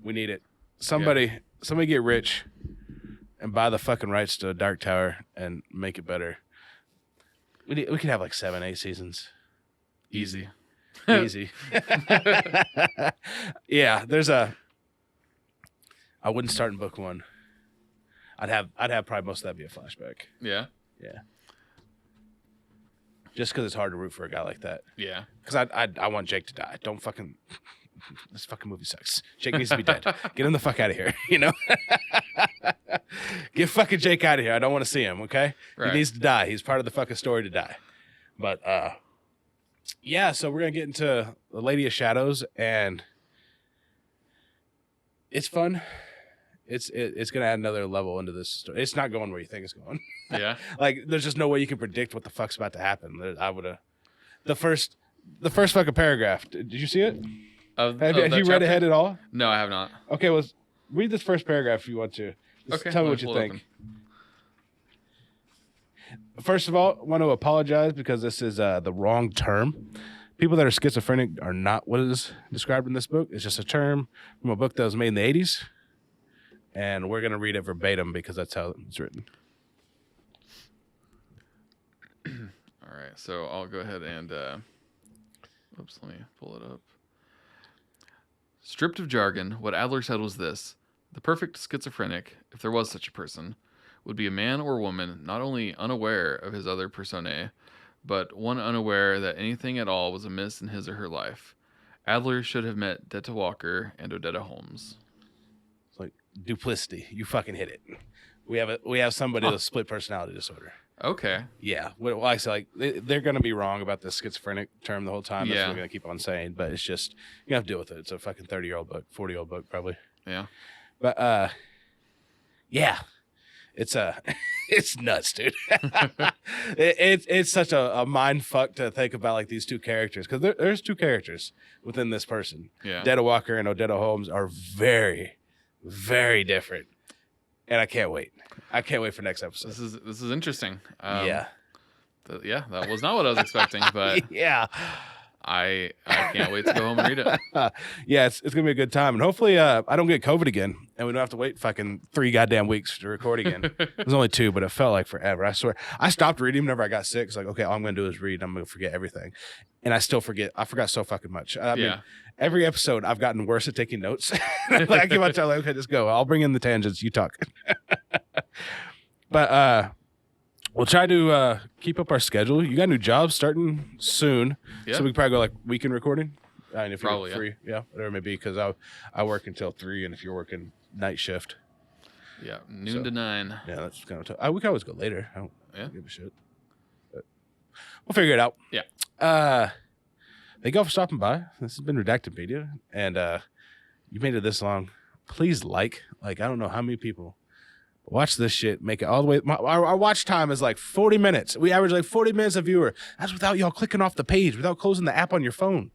We need it. Somebody get rich and buy the fucking rights to Dark Tower and make it better. We could have like 7, 8 seasons. Easy. Easy. Yeah, I wouldn't start in book 1. I'd have probably most of that be a flashback. Yeah. Yeah. Just because it's hard to root for a guy like that. Yeah. Because I want Jake to die. Don't fucking... This fucking movie sucks. Jake needs to be dead. Get him the fuck out of here, you know? Get fucking Jake out of here. I don't want to see him, okay? Right. He needs to die. He's part of the fucking story to die. But, yeah, so we're going to get into The Lady of Shadows, and it's fun. It's going to add another level into this story. It's not going where you think it's going. Yeah. Like, there's just no way you can predict what the fuck's about to happen. I would have... The first fucking paragraph. Did you see it? Have you read ahead at all? No, I have not. Okay, well, read this first paragraph if you want to. Just tell me what you think. First of all, I want to apologize because this is the wrong term. People that are schizophrenic are not what is described in this book. It's just a term from a book that was made in the 80s. And we're going to read it verbatim because that's how it's written. All right, so I'll go ahead and... oops, let me pull it up. Stripped of jargon, what Adler said was this: the perfect schizophrenic, if there was such a person, would be a man or woman not only unaware of his other personae, but one unaware that anything at all was amiss in his or her life. Adler should have met Detta Walker and Odetta Holmes. It's like duplicity. You fucking hit it. We have somebody with a split personality disorder. Okay. Yeah. Well, I say, like, they're going to be wrong about the schizophrenic term the whole time. That's what we're going to keep on saying. But it's just, you have to deal with it. It's a fucking 30-year-old book, 40-year-old book, probably. Yeah. But, yeah. It's it's nuts, dude. It's such a mind fuck to think about, like, these two characters. Because there's two characters within this person. Yeah. Detta Walker and Odetta Holmes are very, very different. And I can't wait. I can't wait for next episode. This is interesting. Yeah. That was not what I was expecting, but yeah. I can't wait to go home and read it. Yeah, it's gonna be a good time, and hopefully I don't get COVID again, and we don't have to wait fucking 3 goddamn weeks to record again. It was only 2, but it felt like forever. I swear, I stopped reading whenever I got sick. It's like, okay, all I'm gonna do is read. I'm gonna forget everything, and I still forget. I forgot so fucking much. I mean, every episode I've gotten worse at taking notes. Like, I give up, like, okay, just go. I'll bring in the tangents. You talk. But we'll try to keep up our schedule. You got new jobs starting soon, so we can probably go like weekend recording. And if you're free, whatever it may be, because I work until 3, and if you're working night shift, noon to 9. Yeah, that's kind of tough. We can always go later. I don't give a shit. But we'll figure it out. Yeah. Thank y'all for stopping by. This has been Redacted Media, and you made it this long. Please like I don't know how many people watch this shit, make it all the way. Our watch time is like 40 minutes. We average like 40 minutes a viewer. That's without y'all clicking off the page, without closing the app on your phone.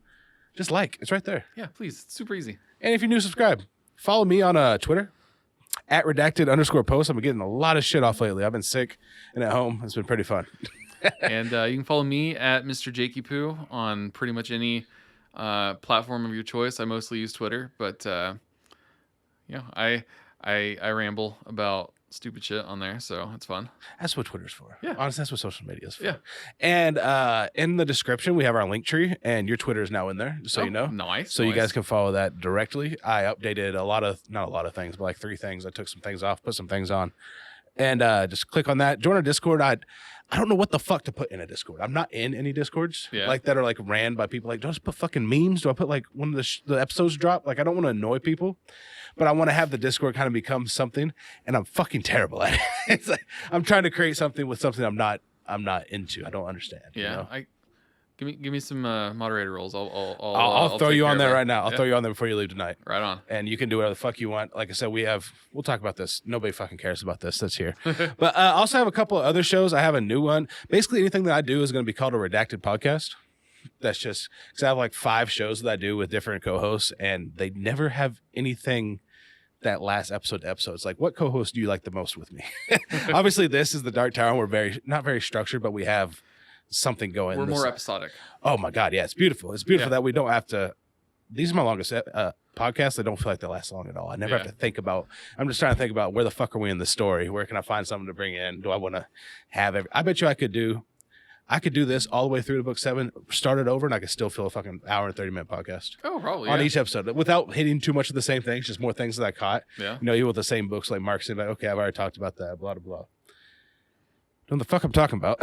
Just like. It's right there. Yeah, please. It's super easy. And if you're new, subscribe. Follow me on Twitter, @redacted_post. I've been getting a lot of shit off lately. I've been sick and at home. It's been pretty fun. And you can follow me at Mr. Jakey Poo on pretty much any platform of your choice. I mostly use Twitter, but I ramble about stupid shit on there, so it's fun. That's what Twitter's for. Yeah. Honestly, that's what social media is for. Yeah. And in the description, we have our link tree, and your Twitter is now in there, so you know. Nice. So you guys can follow that directly. I updated not a lot of things, but like 3 things. I took some things off, put some things on. And just click on that. Join our Discord. I don't know what the fuck to put in a Discord. I'm not in any Discords like that are like ran by people. Like, do I just put fucking memes? Do I put like when the episodes drop? Like, I don't want to annoy people, but I want to have the Discord kind of become something. And I'm fucking terrible at it. It's like I'm trying to create something with something I'm not into. I don't understand. Yeah, you know? Give me some moderator roles. I'll throw you on there right now. I'll throw you on there before you leave tonight. Right on. And you can do whatever the fuck you want. Like I said, we'll talk about this. Nobody fucking cares about this. That's here. But I also have a couple of other shows. I have a new one. Basically, anything that I do is going to be called a Redacted podcast. That's just because I have like 5 shows that I do with different co-hosts, and they never have anything that last episode to episode. It's like, what co-host do you like the most with me? Obviously, this is the Dark Tower. We're not very structured, but we have something going. We're more episodic. Oh my God. Yeah. It's beautiful. It's beautiful that we don't have to these are my longest podcasts. I don't feel like they last long at all. I never have Yeah. to think about. I'm just trying to think about where the fuck are we in the story? Where can I find something to bring in? Do I want to have every? I bet you I could do this all the way through to book 7, start it over, and I could still fill a fucking hour and 30-minute podcast Oh, probably. on Yeah. each episode without hitting too much of the same things. Just more things that I caught. Yeah. You know, even with the same books like Mark said, like, okay, I've already talked about that. Blah blah blah. Don't know the fuck I'm talking about.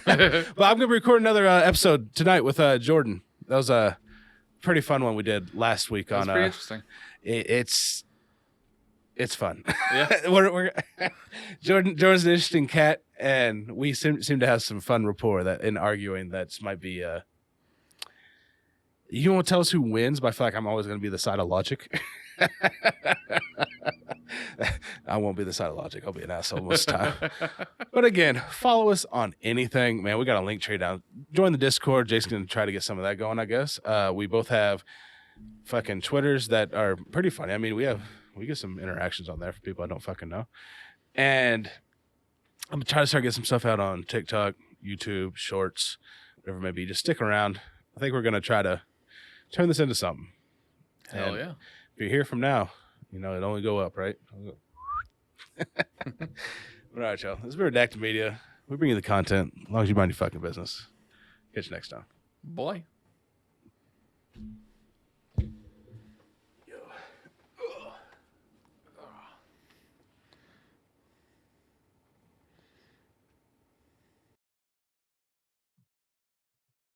But I'm gonna record another episode tonight with Jordan. That was a pretty fun one we did last week. That's on pretty interesting. It's fun. Yeah. we're Jordan's an interesting cat, and we seem to have some fun rapport that in arguing that might be. You won't tell us who wins, but I feel like I'm always going to be the side of logic. I won't be the side of logic. I'll be an asshole most of the time. But again, follow us on anything, man. We got a link tree down. Join the Discord. Jason's going to try to get some of that going, I guess. We both have fucking Twitters that are pretty funny. I mean, we get some interactions on there for people I don't fucking know. And I'm going to try to start getting some stuff out on TikTok, YouTube, Shorts, whatever it may be. Just stick around. I think we're going to try to turn this into something. Hell And yeah. if you're here from now, you know, it only go up, right? But all right, y'all. This is Redacted Media. We bring you the content as long as you mind your fucking business. Catch you next time. Boy.